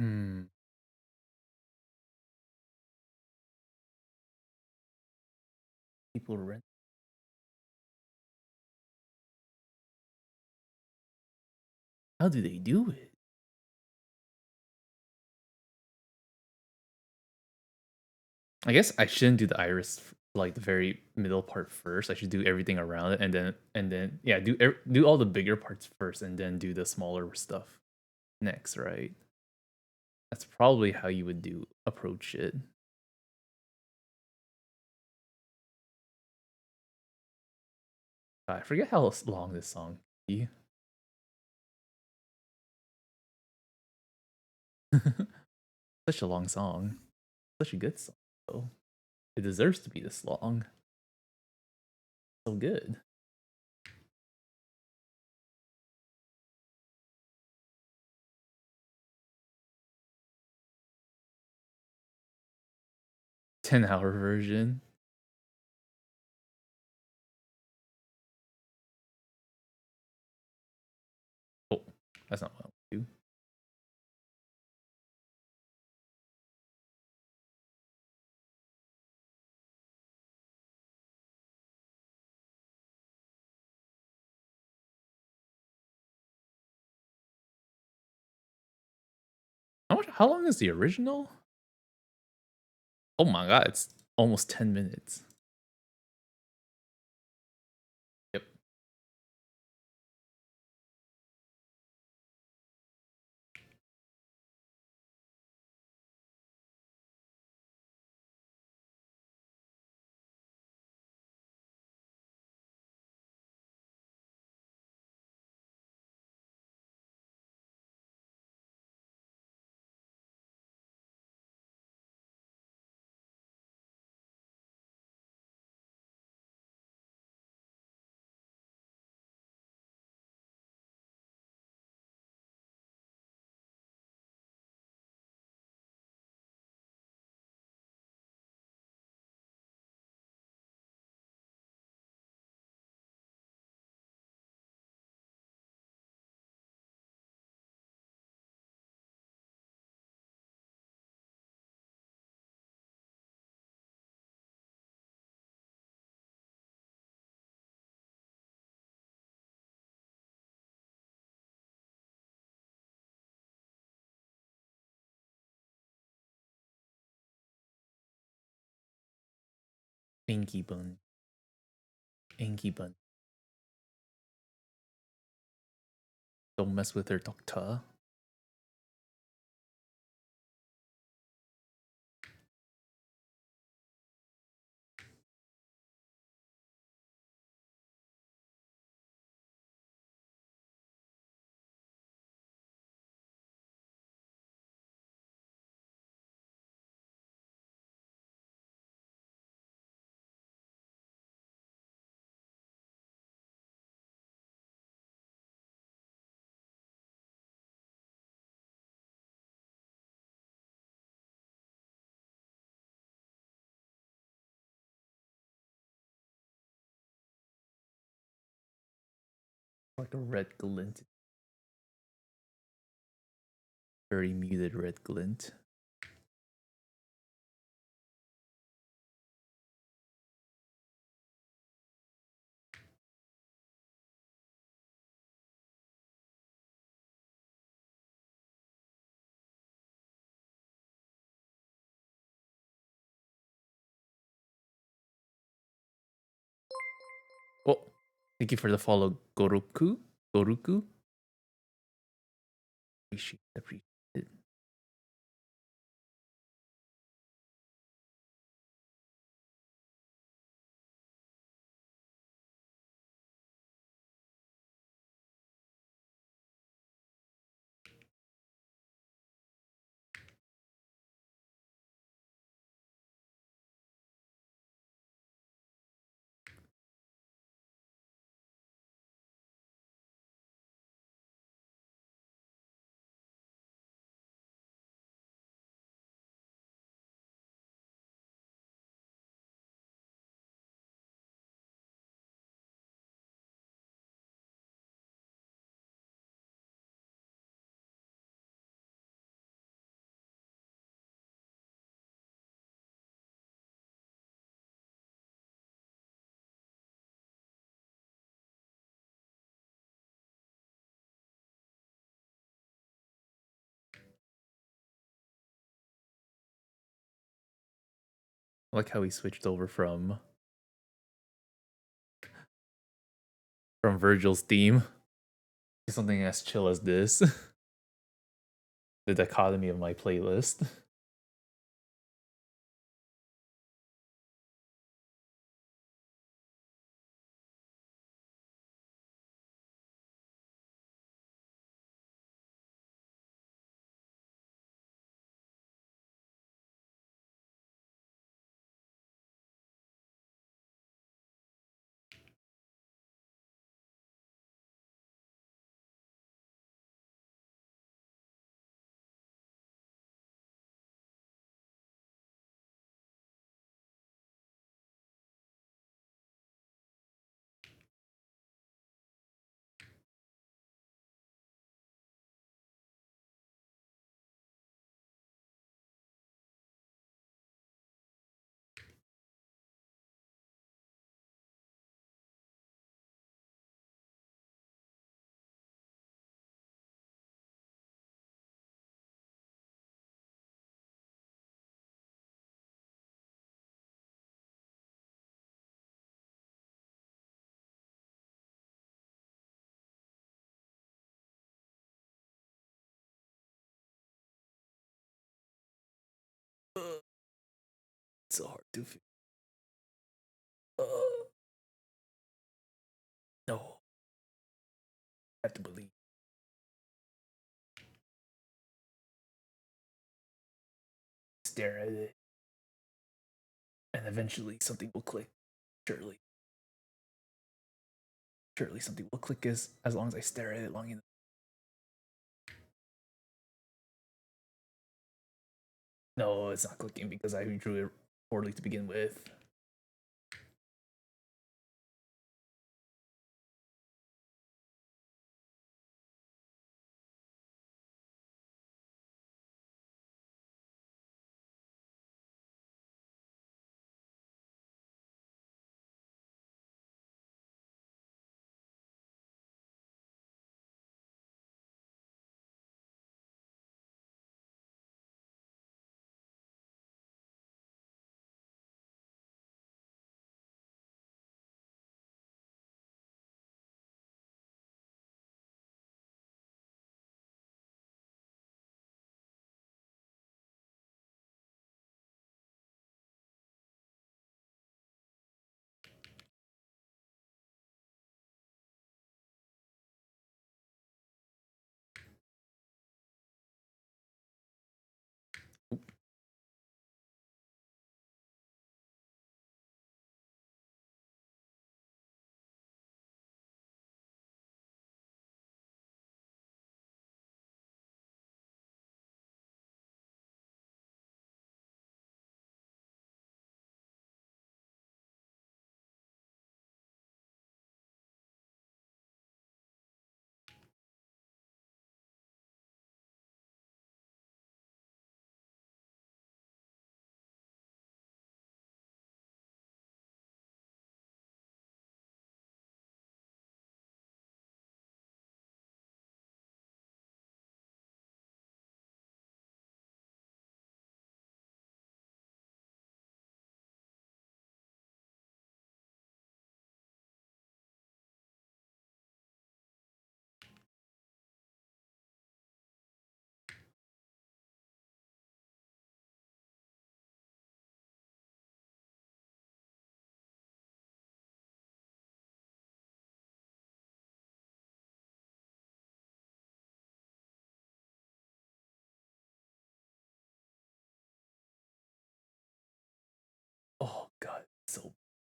Hmm. People rent. How do they do it? I guess I shouldn't do the iris like the very middle part first. I should do everything around it, and then yeah, do all the bigger parts first, and then do the smaller stuff next. Right? That's probably how you would do approach it. I forget how long this song be. Such a long song. Such a good song, though. It deserves to be this long. So good. 10-hour version. Oh, that's not what I want to do. How long is the original? Oh my god, it's almost 10 minutes. Yep. Inky bun. Inky bun. Don't mess with her doctor. Like a red glint. Very muted red glint. Oh, thank you for the follow, Goroku. Goruku. Appreciate it. I like how he switched over from Virgil's theme to something as chill as this. The dichotomy of my playlist. It's so hard to feel. No, I have to believe. Stare at it, and eventually something will click. Surely, surely something will click as long as I stare at it long enough. No, it's not clicking because I drew it poorly to begin with.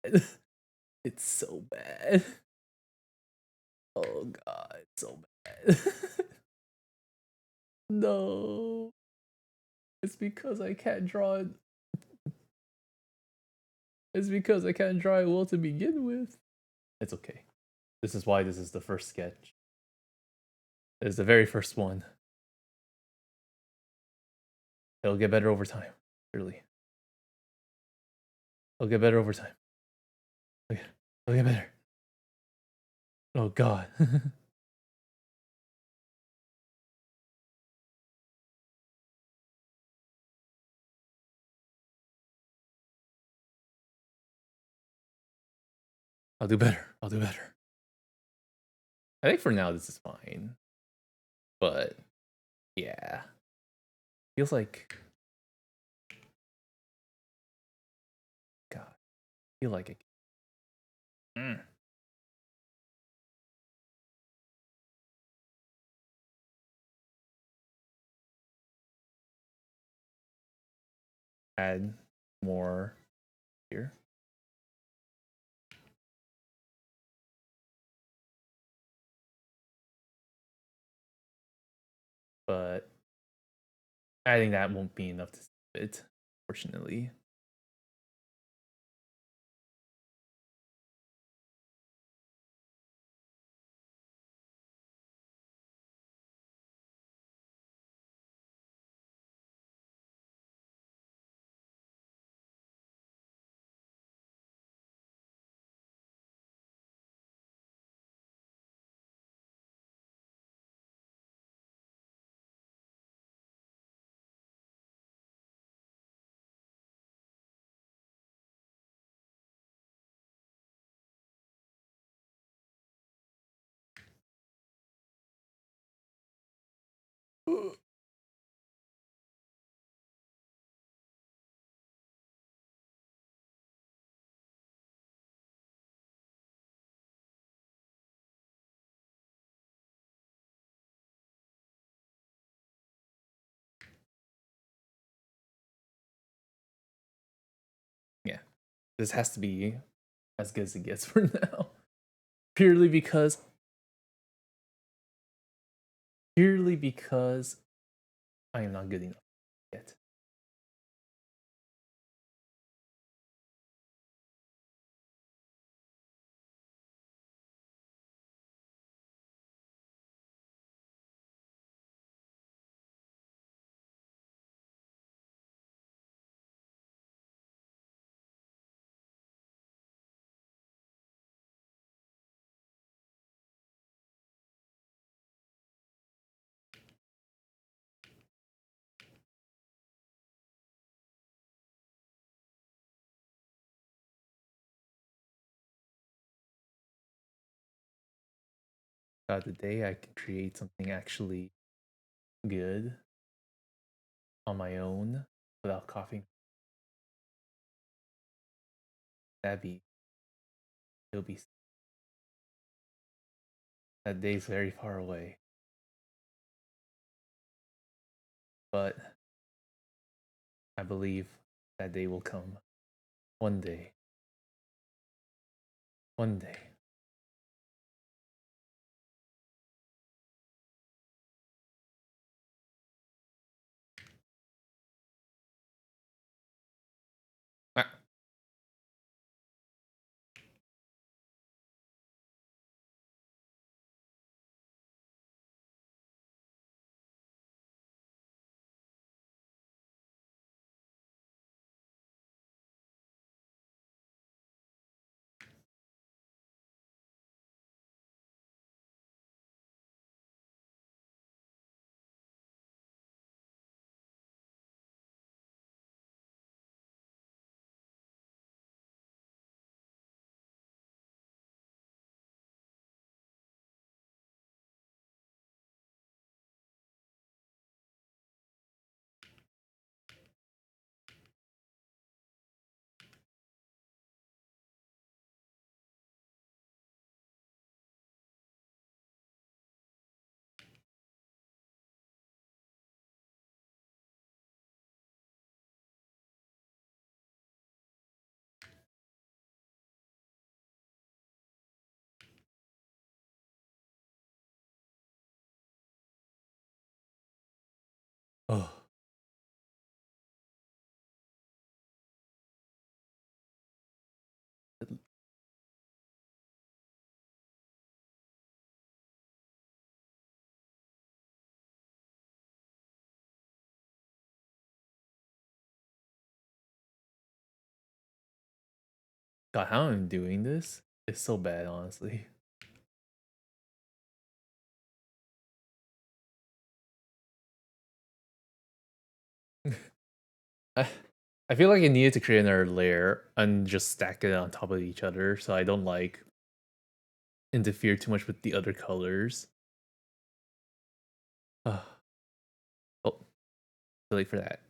It's so bad. Oh god, it's so bad. No. It's because I can't draw it. It's because I can't draw it well to begin with. It's okay. This is why this is the first sketch. It's the very first one. It'll get better over time. Surely. It'll get better over time. It'll get better. Oh god. I'll do better. I'll do better. I think for now this is fine. But yeah. Feels like God. I feel like it. Mm. Add more here. But adding that won't be enough to save it, fortunately. Yeah. This has to be as good as it gets for now. Purely because I am not good enough yet. The day I can create something actually good on my own without coughing, that'd be it'll be that day's very far away. But I believe that day will come. One day. One day. Ah, Oh. God, how I'm doing this is so bad, honestly. I, I feel like I needed to create another layer and just stack it on top of each other so I don't like interfere too much with the other colors. Oh, too late for that.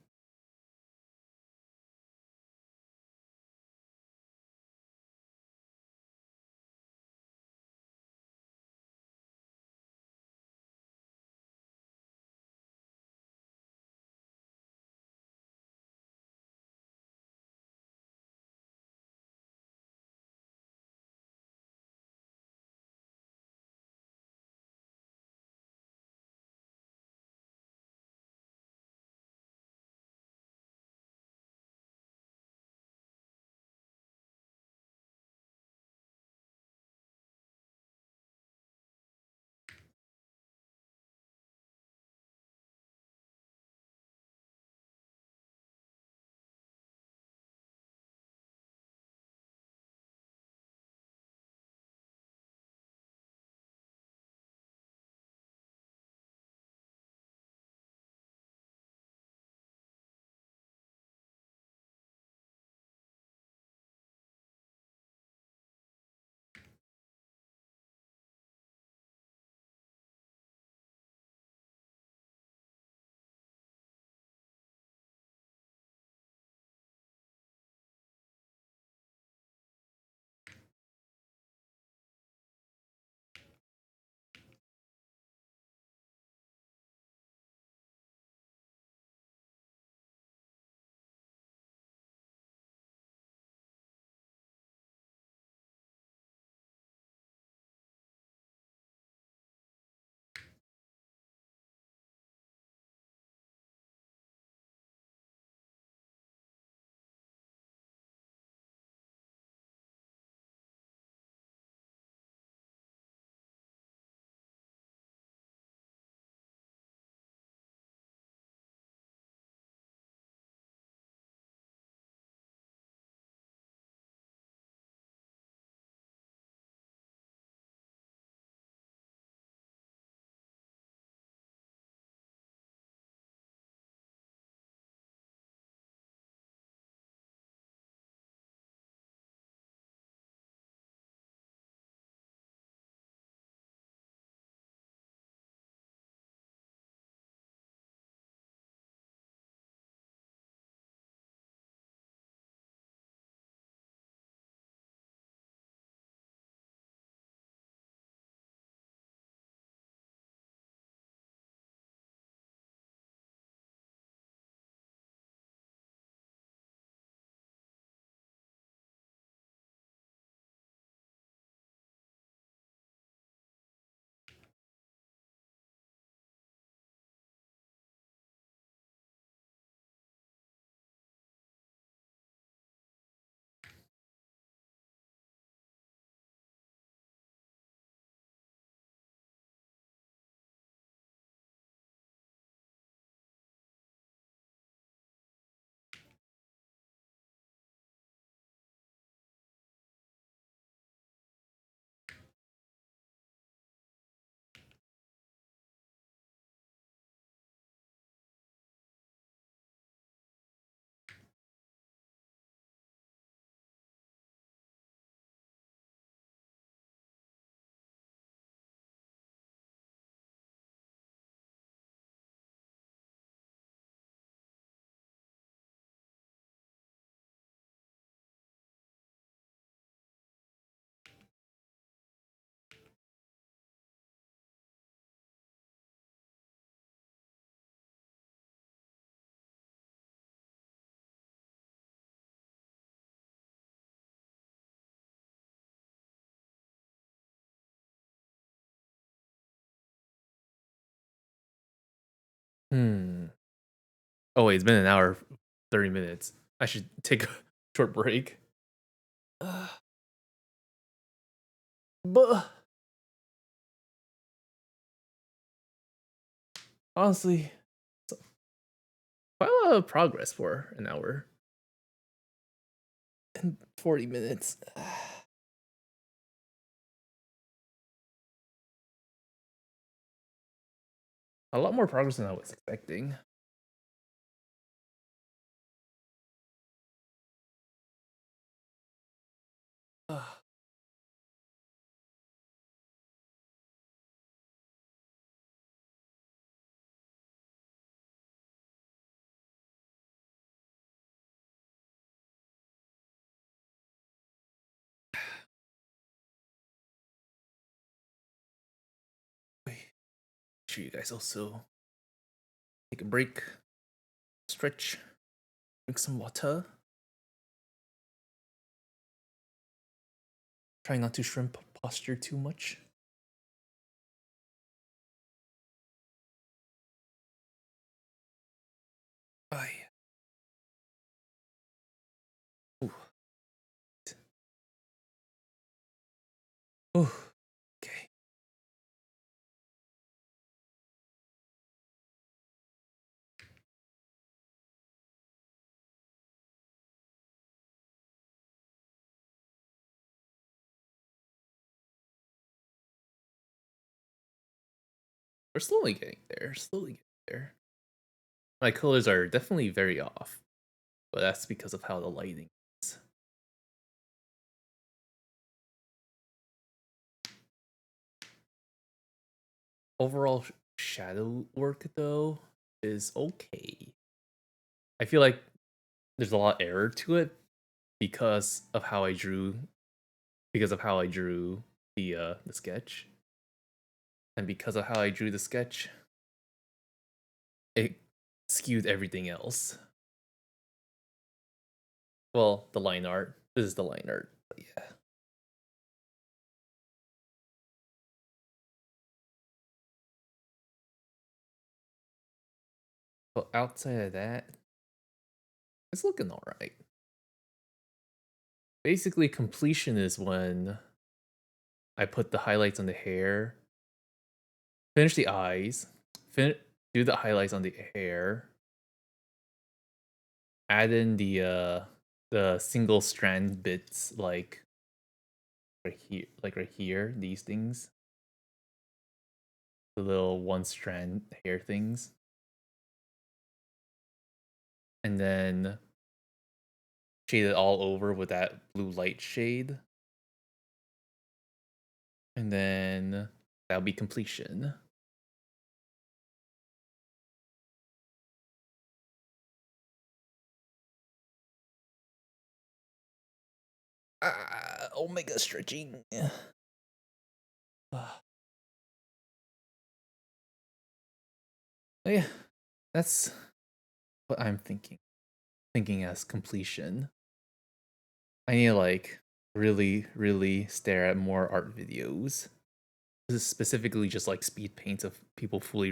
Hmm. Oh wait, it's been an hour, 30 minutes. I should take a short break. Uh, but honestly, it's quite a lot of progress for an hour and 40 minutes. A lot more progress than I was expecting. Wait, make sure you guys also take a break, stretch, drink some water. Try not to shrimp posture too much. Aye. Ooh. Ooh. Okay. We're slowly getting there. Slowly getting there. My colors are definitely very off, but that's because of how the lighting is. Overall shadow work though is okay. I feel like there's a lot of error to it because of how I drew the sketch. And because of how I drew the sketch, it skewed everything else. Well, the line art. This is the line art. But yeah. But outside of that, it's looking alright. Basically, completion is when I put the highlights on the hair, finish the eyes, do the highlights on the hair, add in the single strand bits like right here, these things, the little one strand hair things, and then shade it all over with that blue light shade, and then that'll be completion. Omega stretching. Ah. Oh yeah, that's what I'm thinking. Thinking as completion. I need to like really, really stare at more art videos. This is specifically just like speed paints of people fully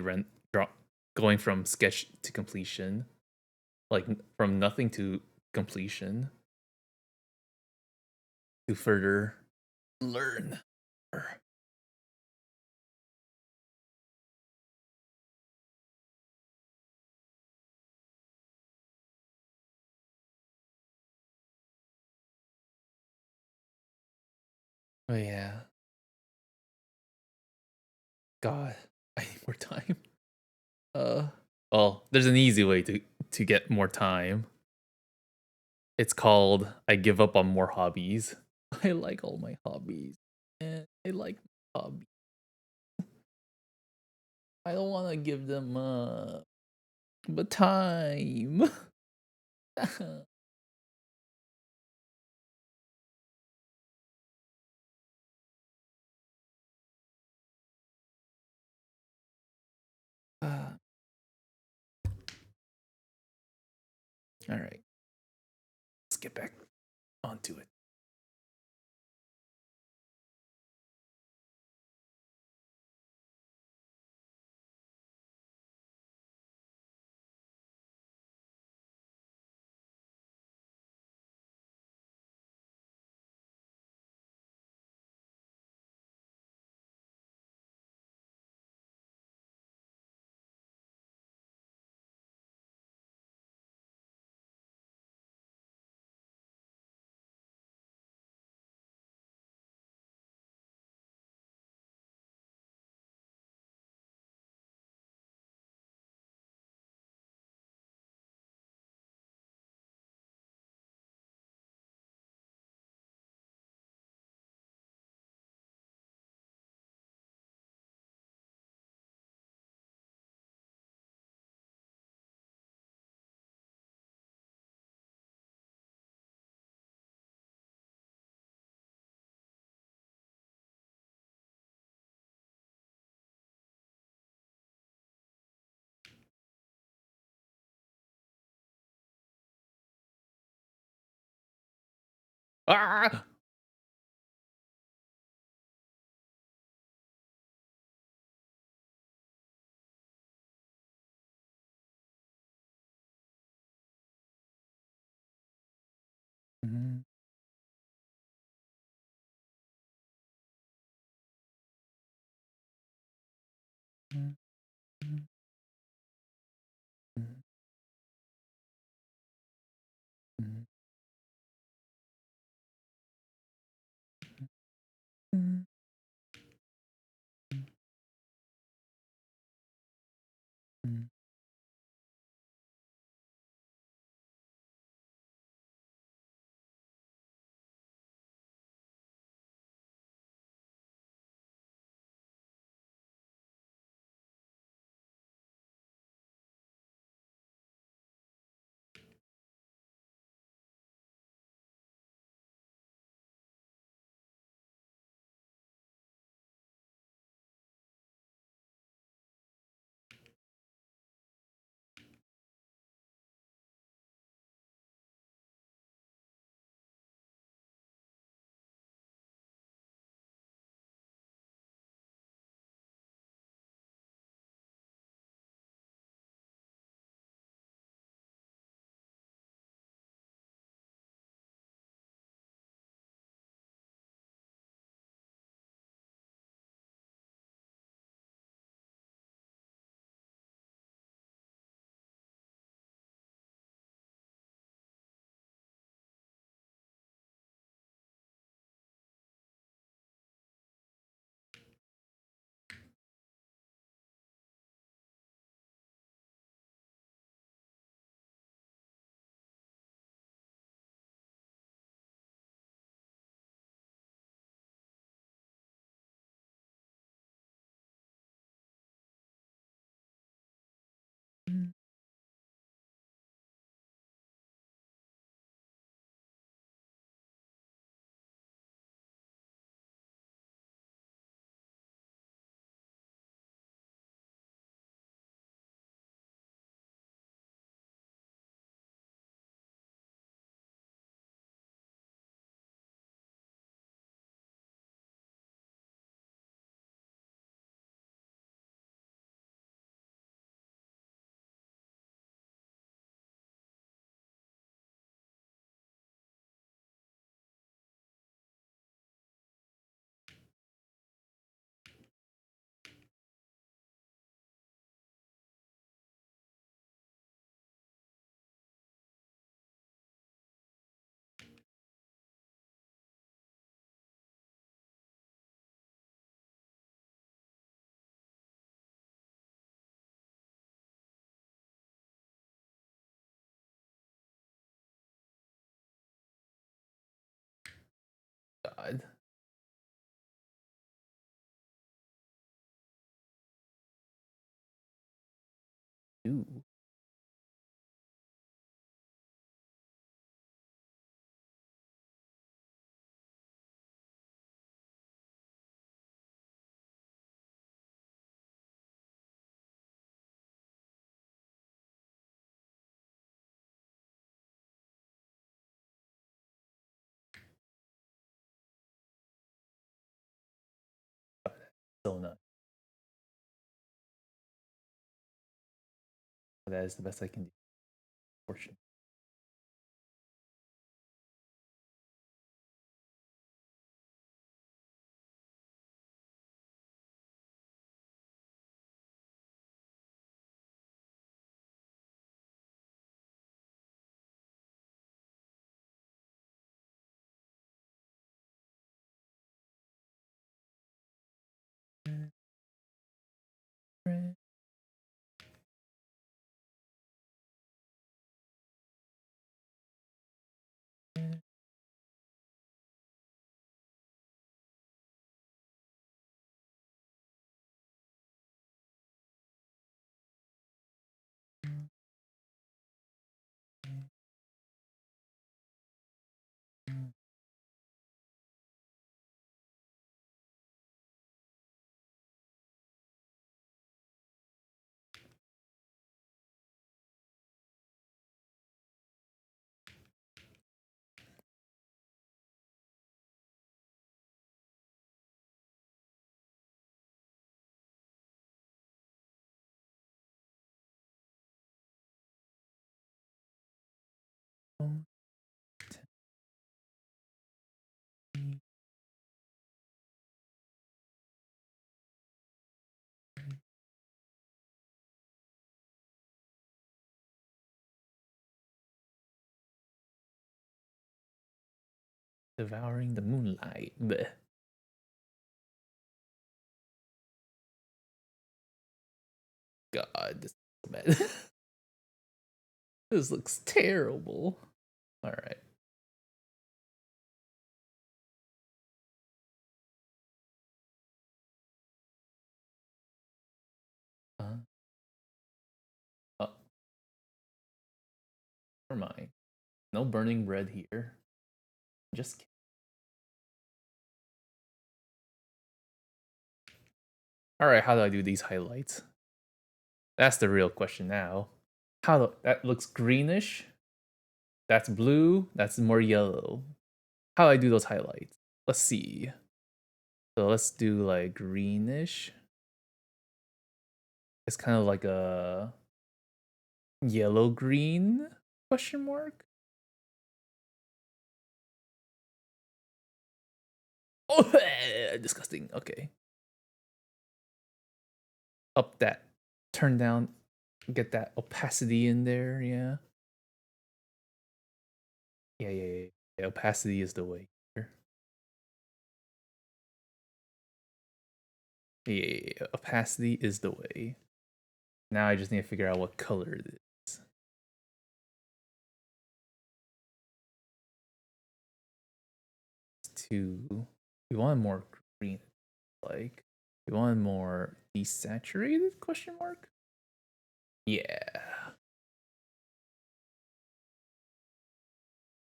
going from sketch to completion, like from nothing to completion, to further learn. Oh yeah, God, I need more time. Uh, well, there's an easy way to get more time. It's called I give up on more hobbies. I like all my hobbies. And I like my hobby. I don't want to give them but time. All right, let's get back onto it. Ah! Mhm, mhm, mhm, mhm, mhm, mhm, mhm. God. Ooh. So nuts. That is the best I can do. Fortunately. Devouring the moonlight. Bleh. God, this is so bad. This looks terrible. All right. Oh, never mind. No burning red here. Just kidding. All right. How do I do these highlights? That's the real question now. How do, that looks greenish? That's blue. That's more yellow. How do I do those highlights? Let's see. So let's do like greenish. It's kind of like a yellow green question mark. Oh, disgusting. Okay. Up that. Turn down. Get that opacity in there. Yeah. Yeah. Opacity is the way here. Yeah. Opacity is the way. Now I just need to figure out what color it is. To we want more green, like we want more desaturated question mark. Yeah,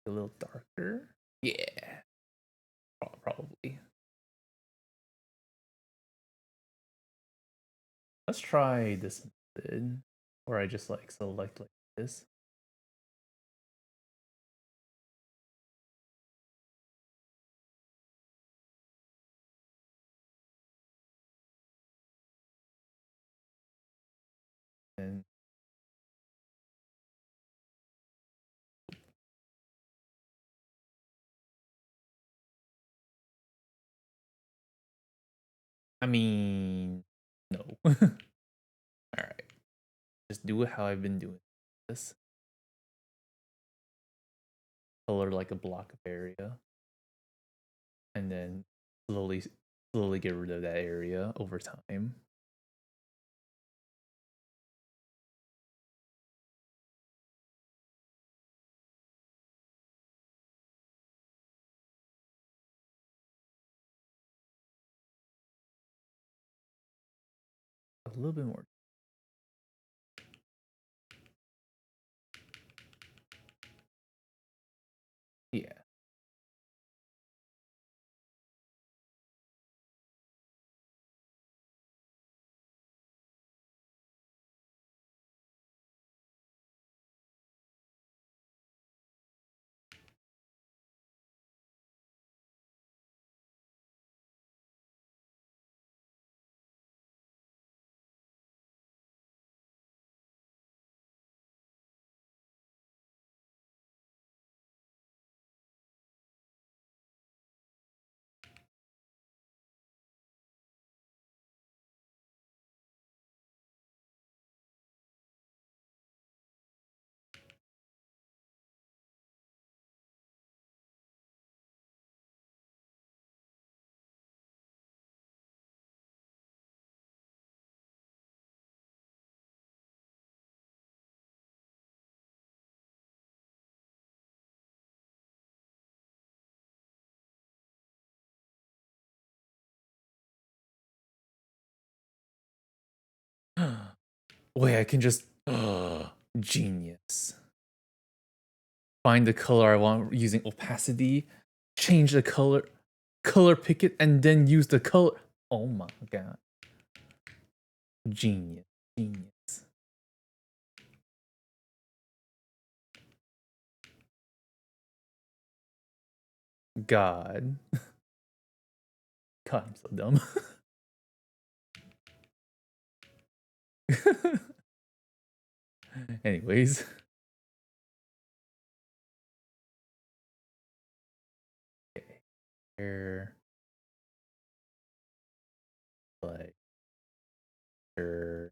a little darker. Yeah, probably. Let's try this method, or I just like select like this. And I mean, no. All right, just do it how I've been doing this. Color like a block of area, and then slowly get rid of that area over time. A little bit more. Yeah. Wait, I can just genius. Find the color I want using opacity, change the color pick it, and then use the color. Oh my god. Genius. Genius. God. God, I'm so dumb. Anyways. Air, like, sure.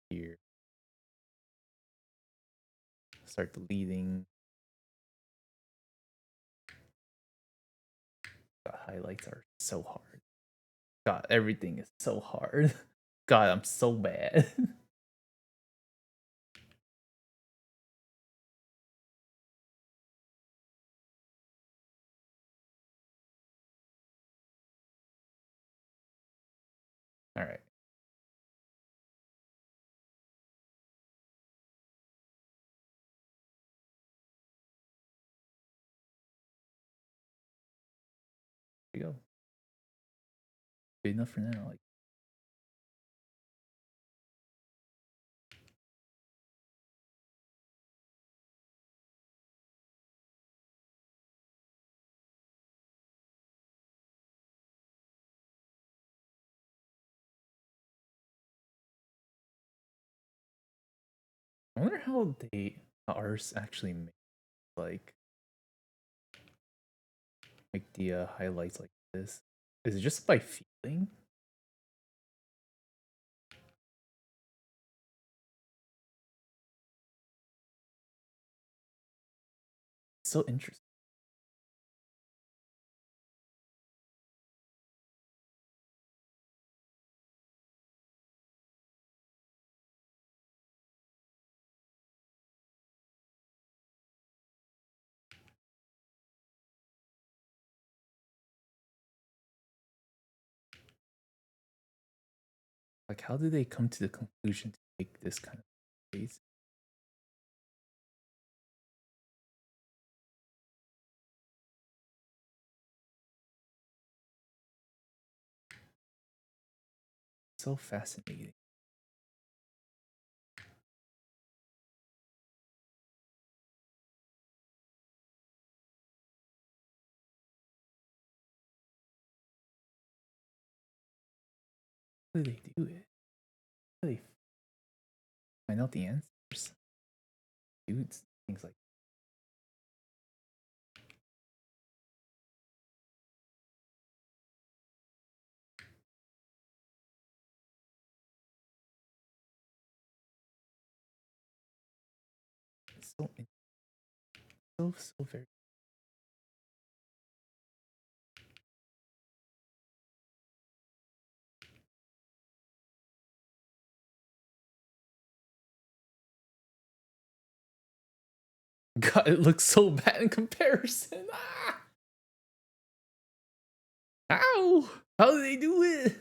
Here. Start deleting. God, highlights are so hard. God, everything is so hard. God, I'm so bad. All right. Here we go. Good enough for now. Like, I wonder how the artists actually like make the highlights like this. Is it just by feeling? So interesting. Like, how did they come to the conclusion to make this kind of face? So fascinating. How do they do it? How do they find out the answers? Dudes, things like so so very. God, it looks so bad in comparison. Ah! How? How do they do it?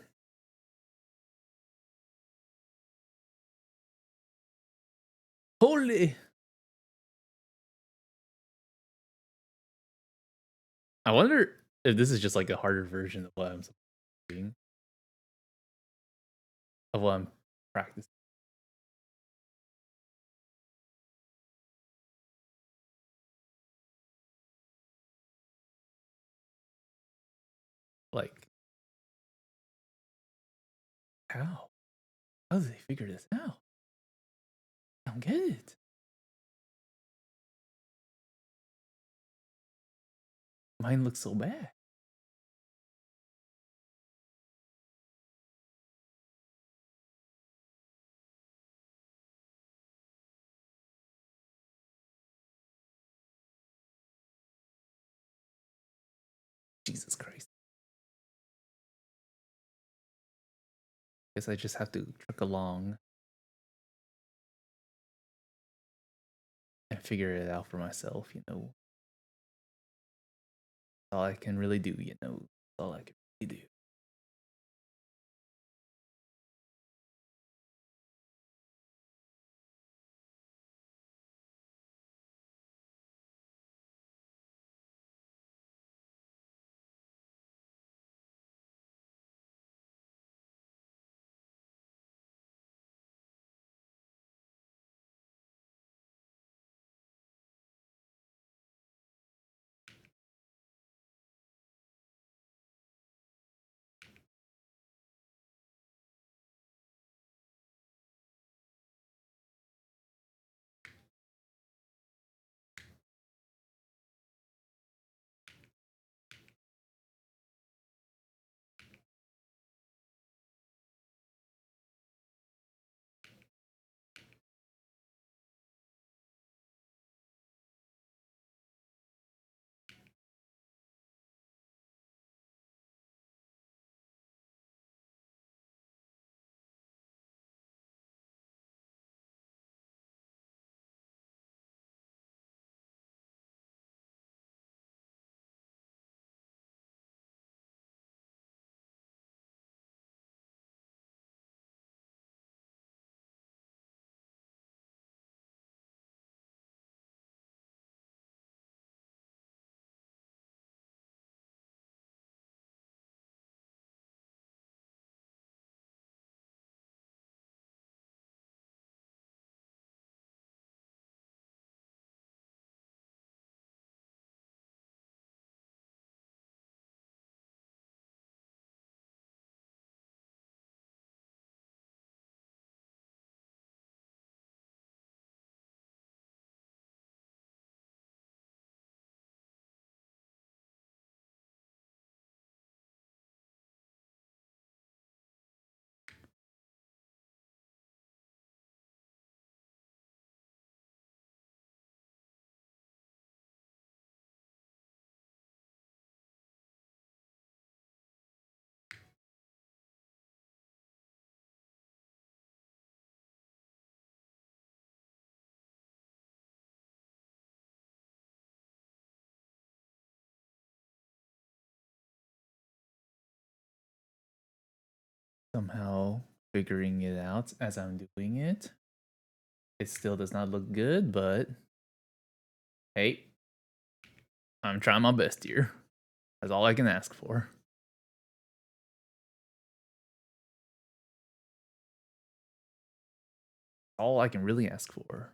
Holy! I wonder if this is just like a harder version of what I'm doing, of what I'm practicing. Like, how? How do they figure this out? I don't get it. Mine looks so bad. Jesus Christ. Guess I just have to truck along and figure it out for myself, you know. All I can really do, you know. All I can really do. somehow figuring it out as I'm doing it. It still does not look good, but hey, I'm trying my best here. That's all I can ask for. All I can really ask for.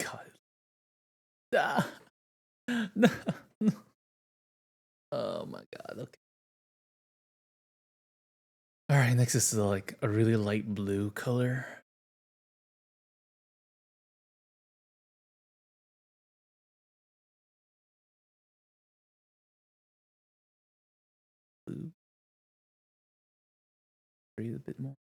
God. Ah. No. Oh my god. Okay. All right. Next is like a really light blue color. Blue. Breathe a bit more.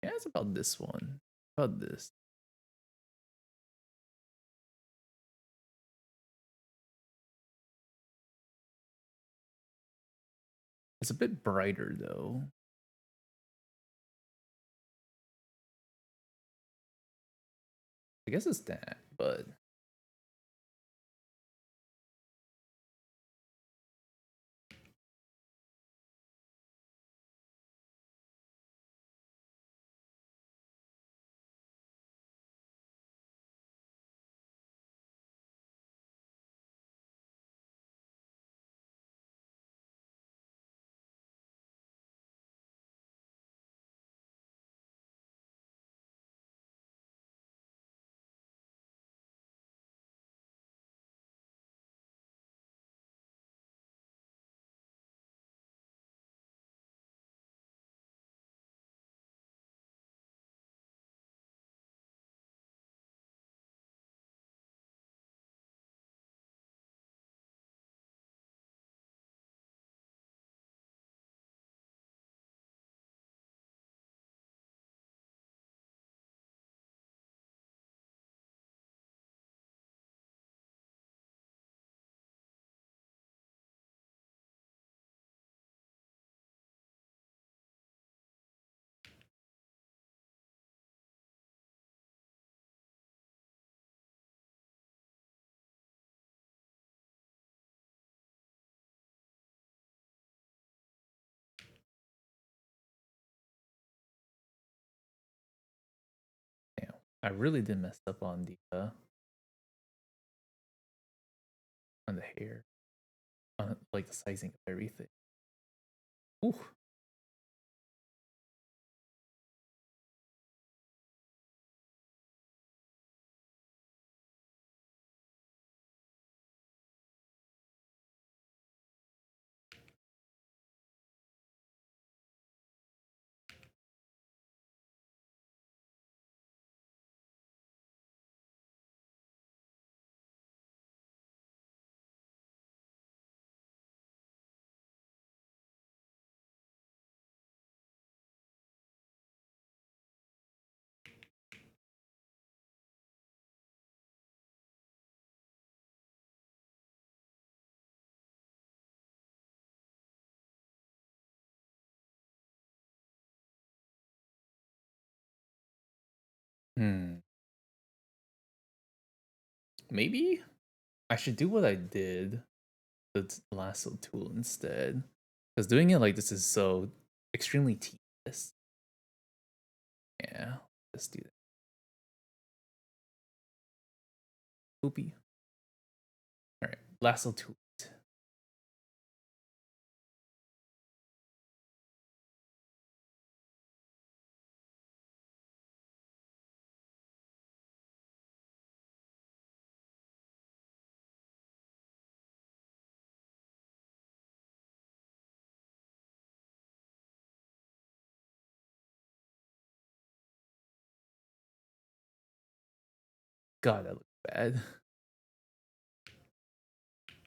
Yeah, it's about this one. About this. It's a bit brighter though. I guess it's that, but I really did mess up on the hair, on like the sizing of everything. Ooh. Hmm. Maybe I should do what I did the lasso tool instead, because doing it like this is so extremely tedious. Yeah, let's do that. Poopy. All right, lasso tool. God, that looks bad.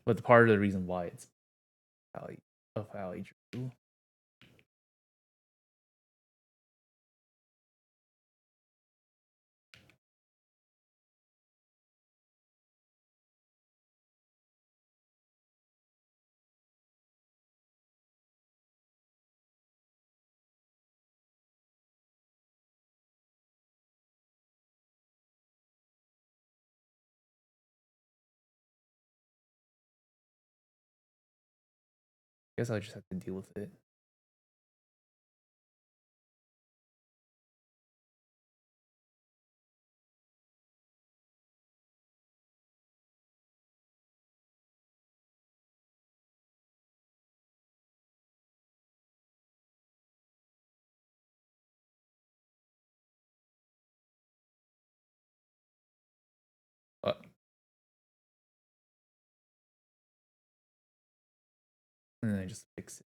But the part of the reason why it's how I, of how I drew. Guess I just have to deal with it. Uh, and then I just fix it.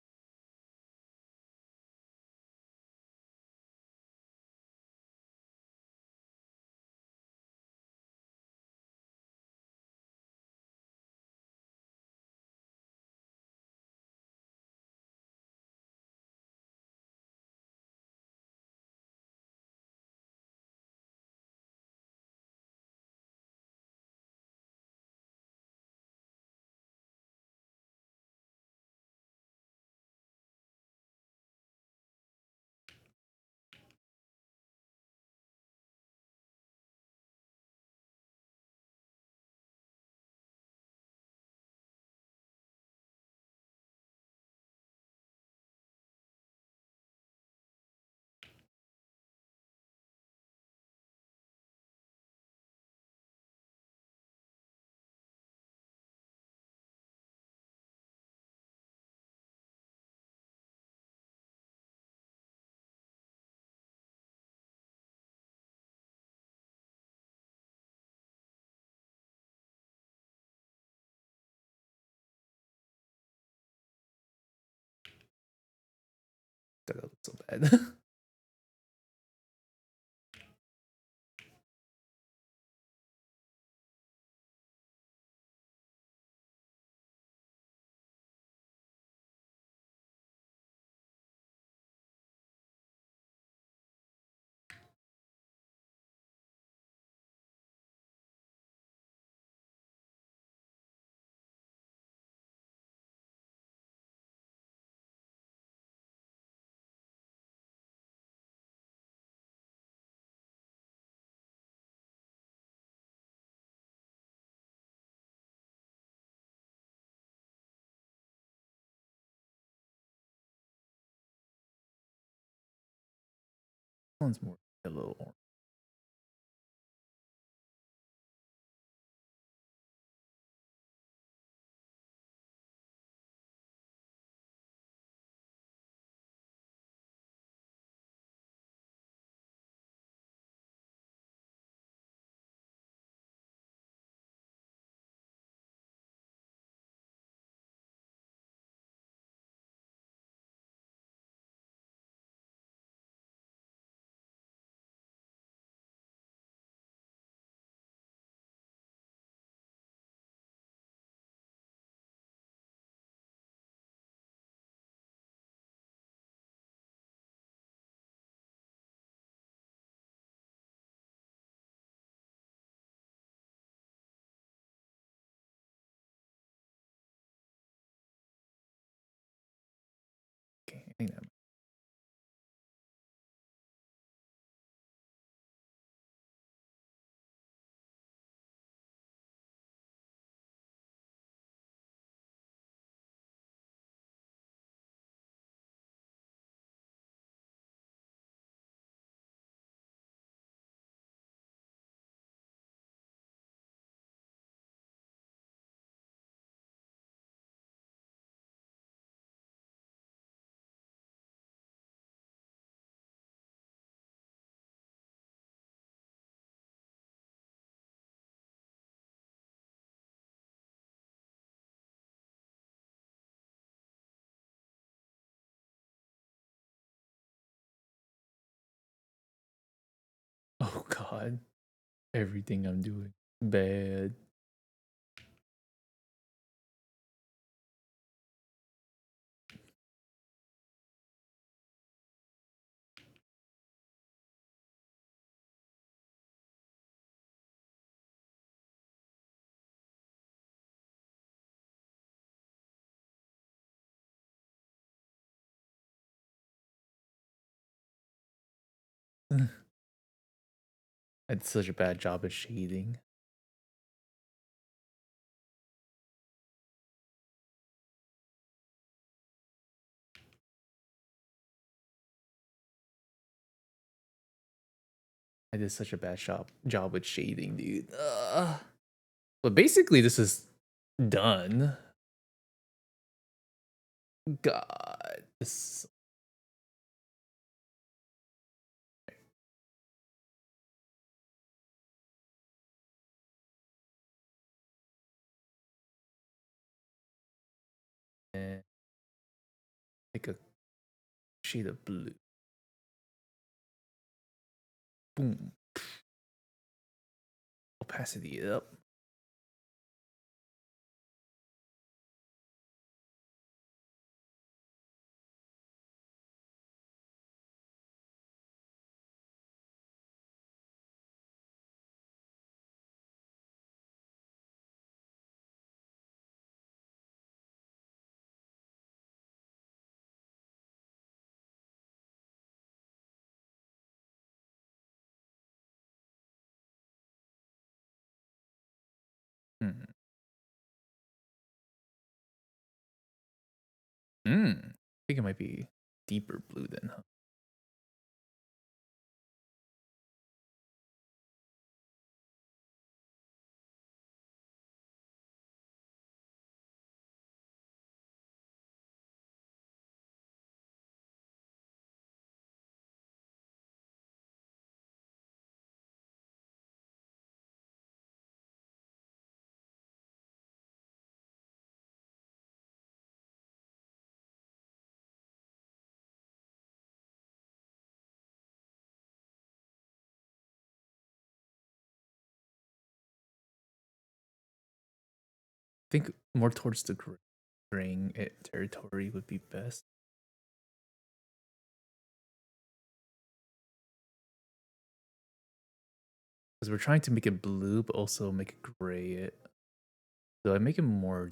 That looks so bad. This one's more a little orange. God. Everything I'm doing bad. I did such a bad job at shading. I did such a bad job with shading, dude. But basically, this is done. God, this eh, take a shade of blue. Boom. Opacity up. Hmm. I think it might be deeper blue then, huh? I think more towards the graying territory would be best. Because we're trying to make it blue, but also make it gray it. So I make it more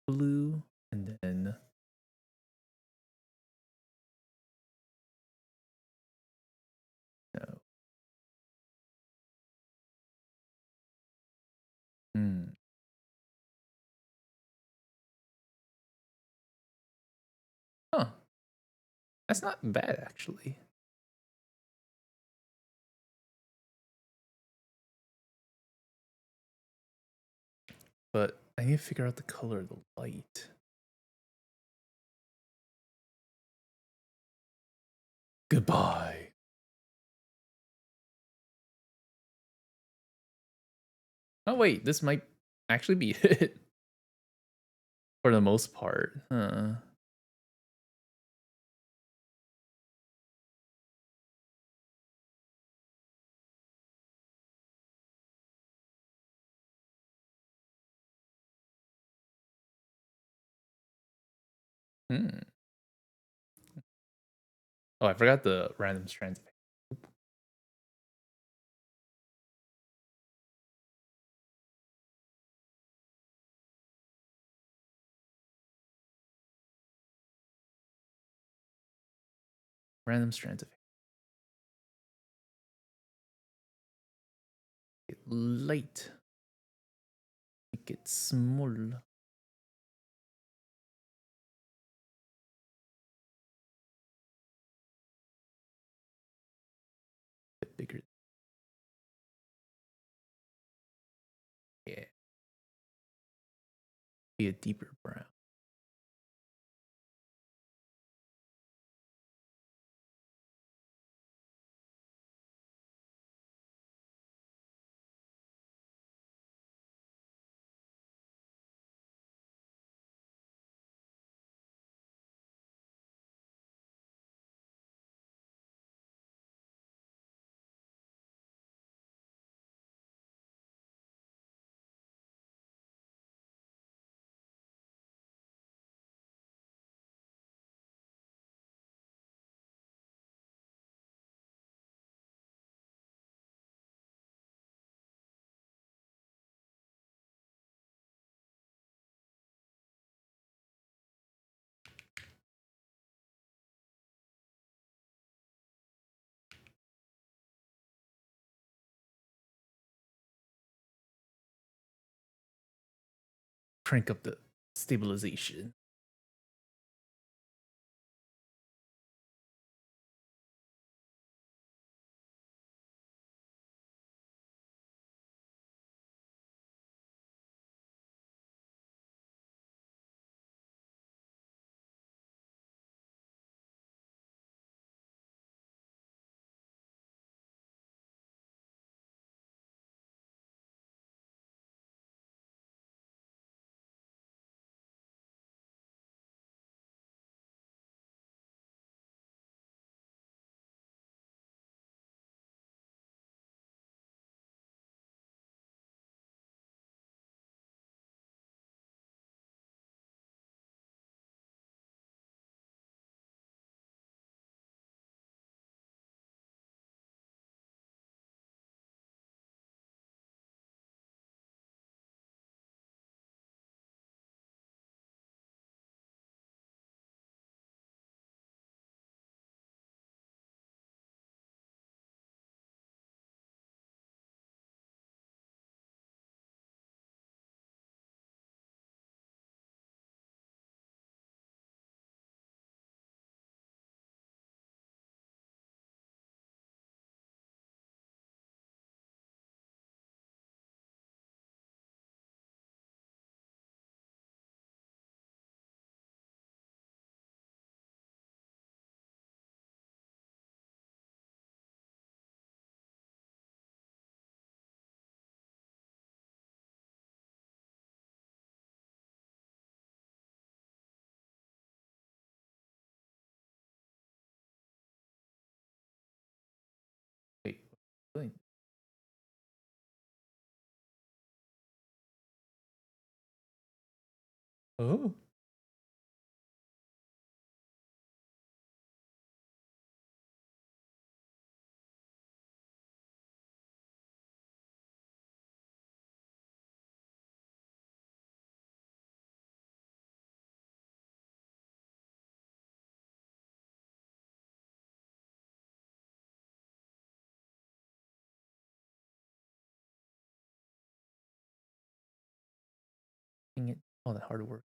blue, and then no. Hmm. Huh. That's not bad actually. But I need to figure out the color of the light. Goodbye. Oh wait, this might actually be it for the most part. Huh. Hmm. Oh, I forgot the random strands. Random strands of hair. Light. Make it small. A bit bigger. Yeah. Be a deeper brown. crank up the stabilization. Wait, what are you doing? Oh. Dang it. All that hard work.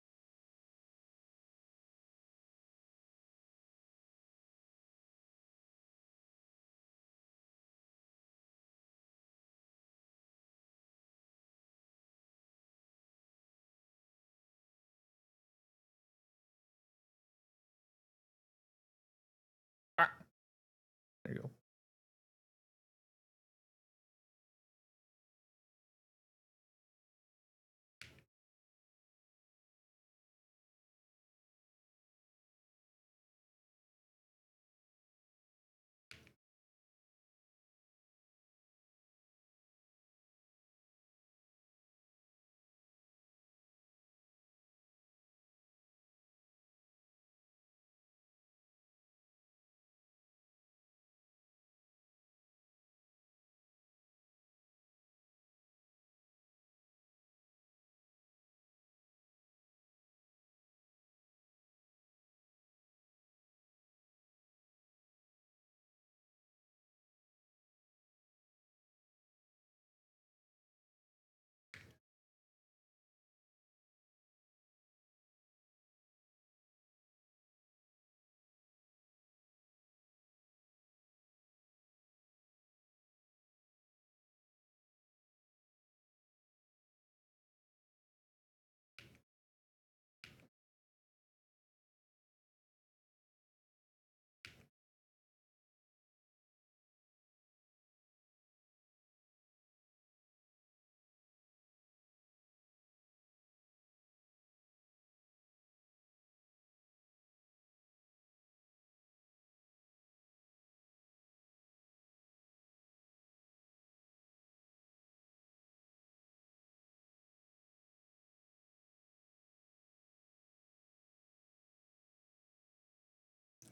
Ah, there you go.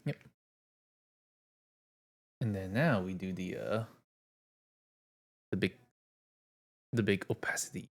Yep. And then now we do the big the big opacity.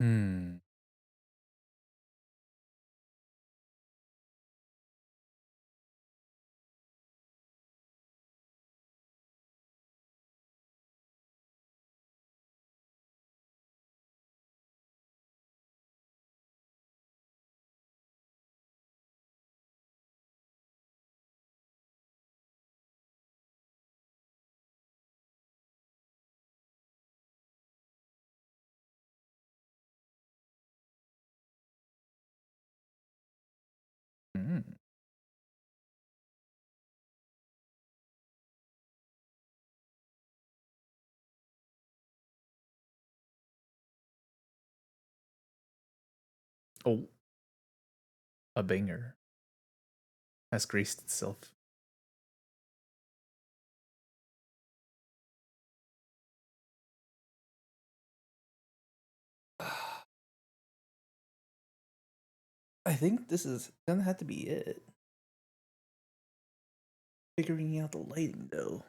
Hmm. Hmm. Oh, a banger has graced itself. I think this is gonna have to be it. Figuring out the lighting though.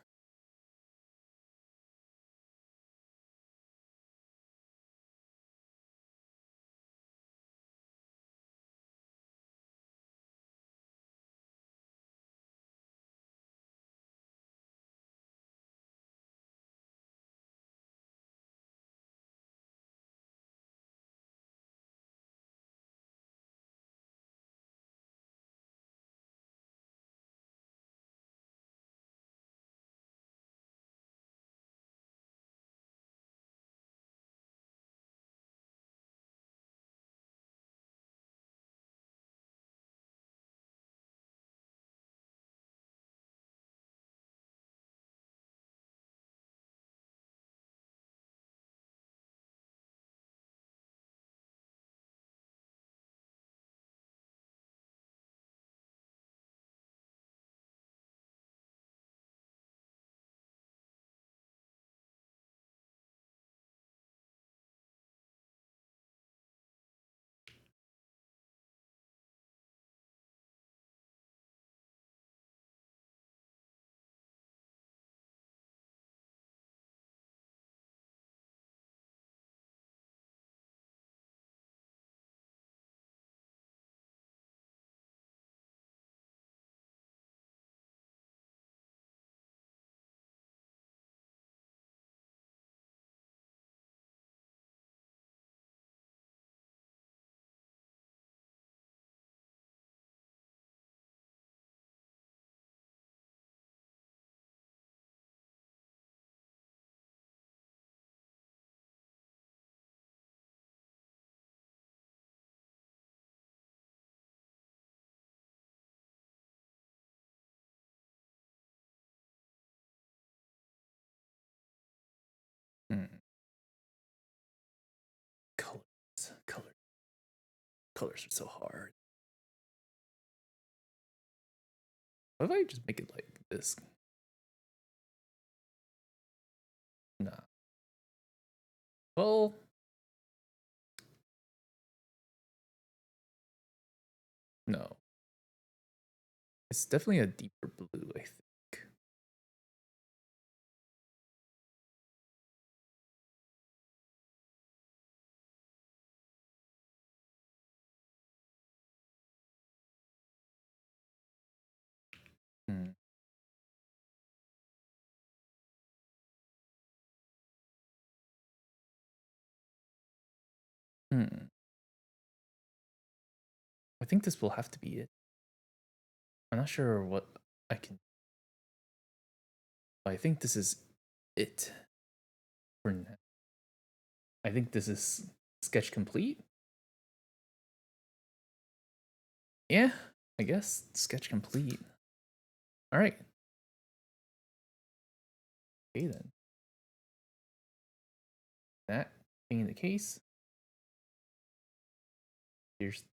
Hmm. Colors, colors, colors are so hard. What if I just make it like this? Nah. Well, no. It's definitely a deeper blue, I think. Hmm. Hmm. I think this will have to be it. I'm not sure what I can. I think this is it for now. I think this is sketch complete. Yeah, I guess sketch complete. All right. Okay then. That being the case, here's the.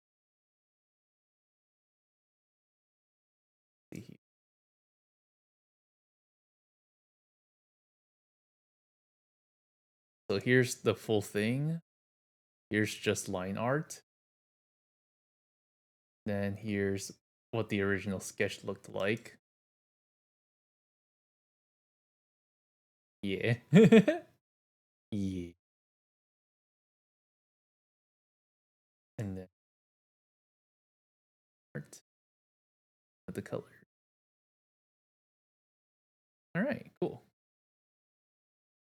So here's the full thing. Here's just line art. Then here's what the original sketch looked like. Yeah. Yeah. with the color. All right, cool.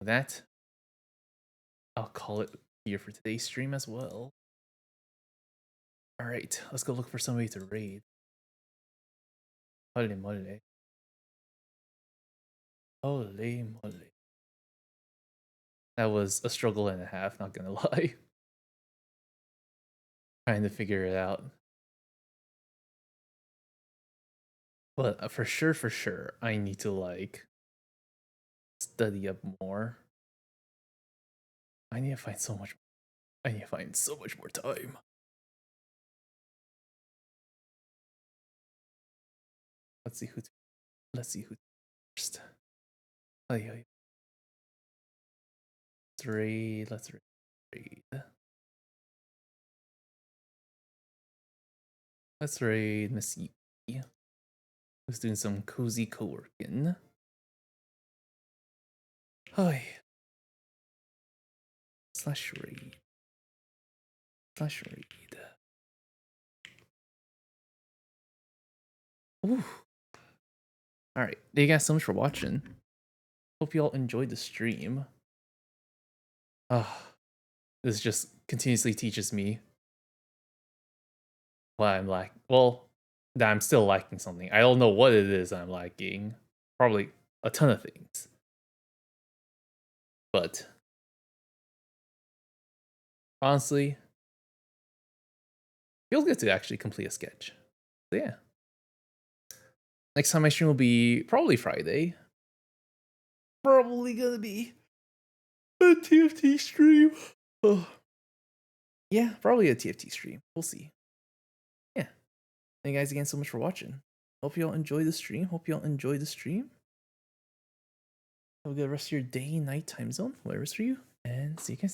With that, I'll call it here for today's stream as well. All right, let's go look for somebody to raid. Holy moly. Holy moly. That was a struggle and a half, not gonna lie. Trying to figure it out. But for sure, I need to like study up more. I need to find so much more time. Let's see who first. Let's raid. Let's raid Miss E, who's doing some cozy co-working. Hi. Slash raid. Ooh. Alright, thank you guys so much for watching. Hope you all enjoyed the stream. This just continuously teaches me what I'm like. Well, that I'm still liking something. I don't know what it is I'm liking. Probably a ton of things. But honestly, feels good to actually complete a sketch. So yeah. Next time I stream will be probably Friday. Probably gonna be a TFT stream. Oh. Yeah, probably a TFT stream. We'll see. Yeah. Thank you guys again so much for watching. Hope you all enjoy the stream. Have a good rest of your day, night, time zone, whatever's for you. And see you guys.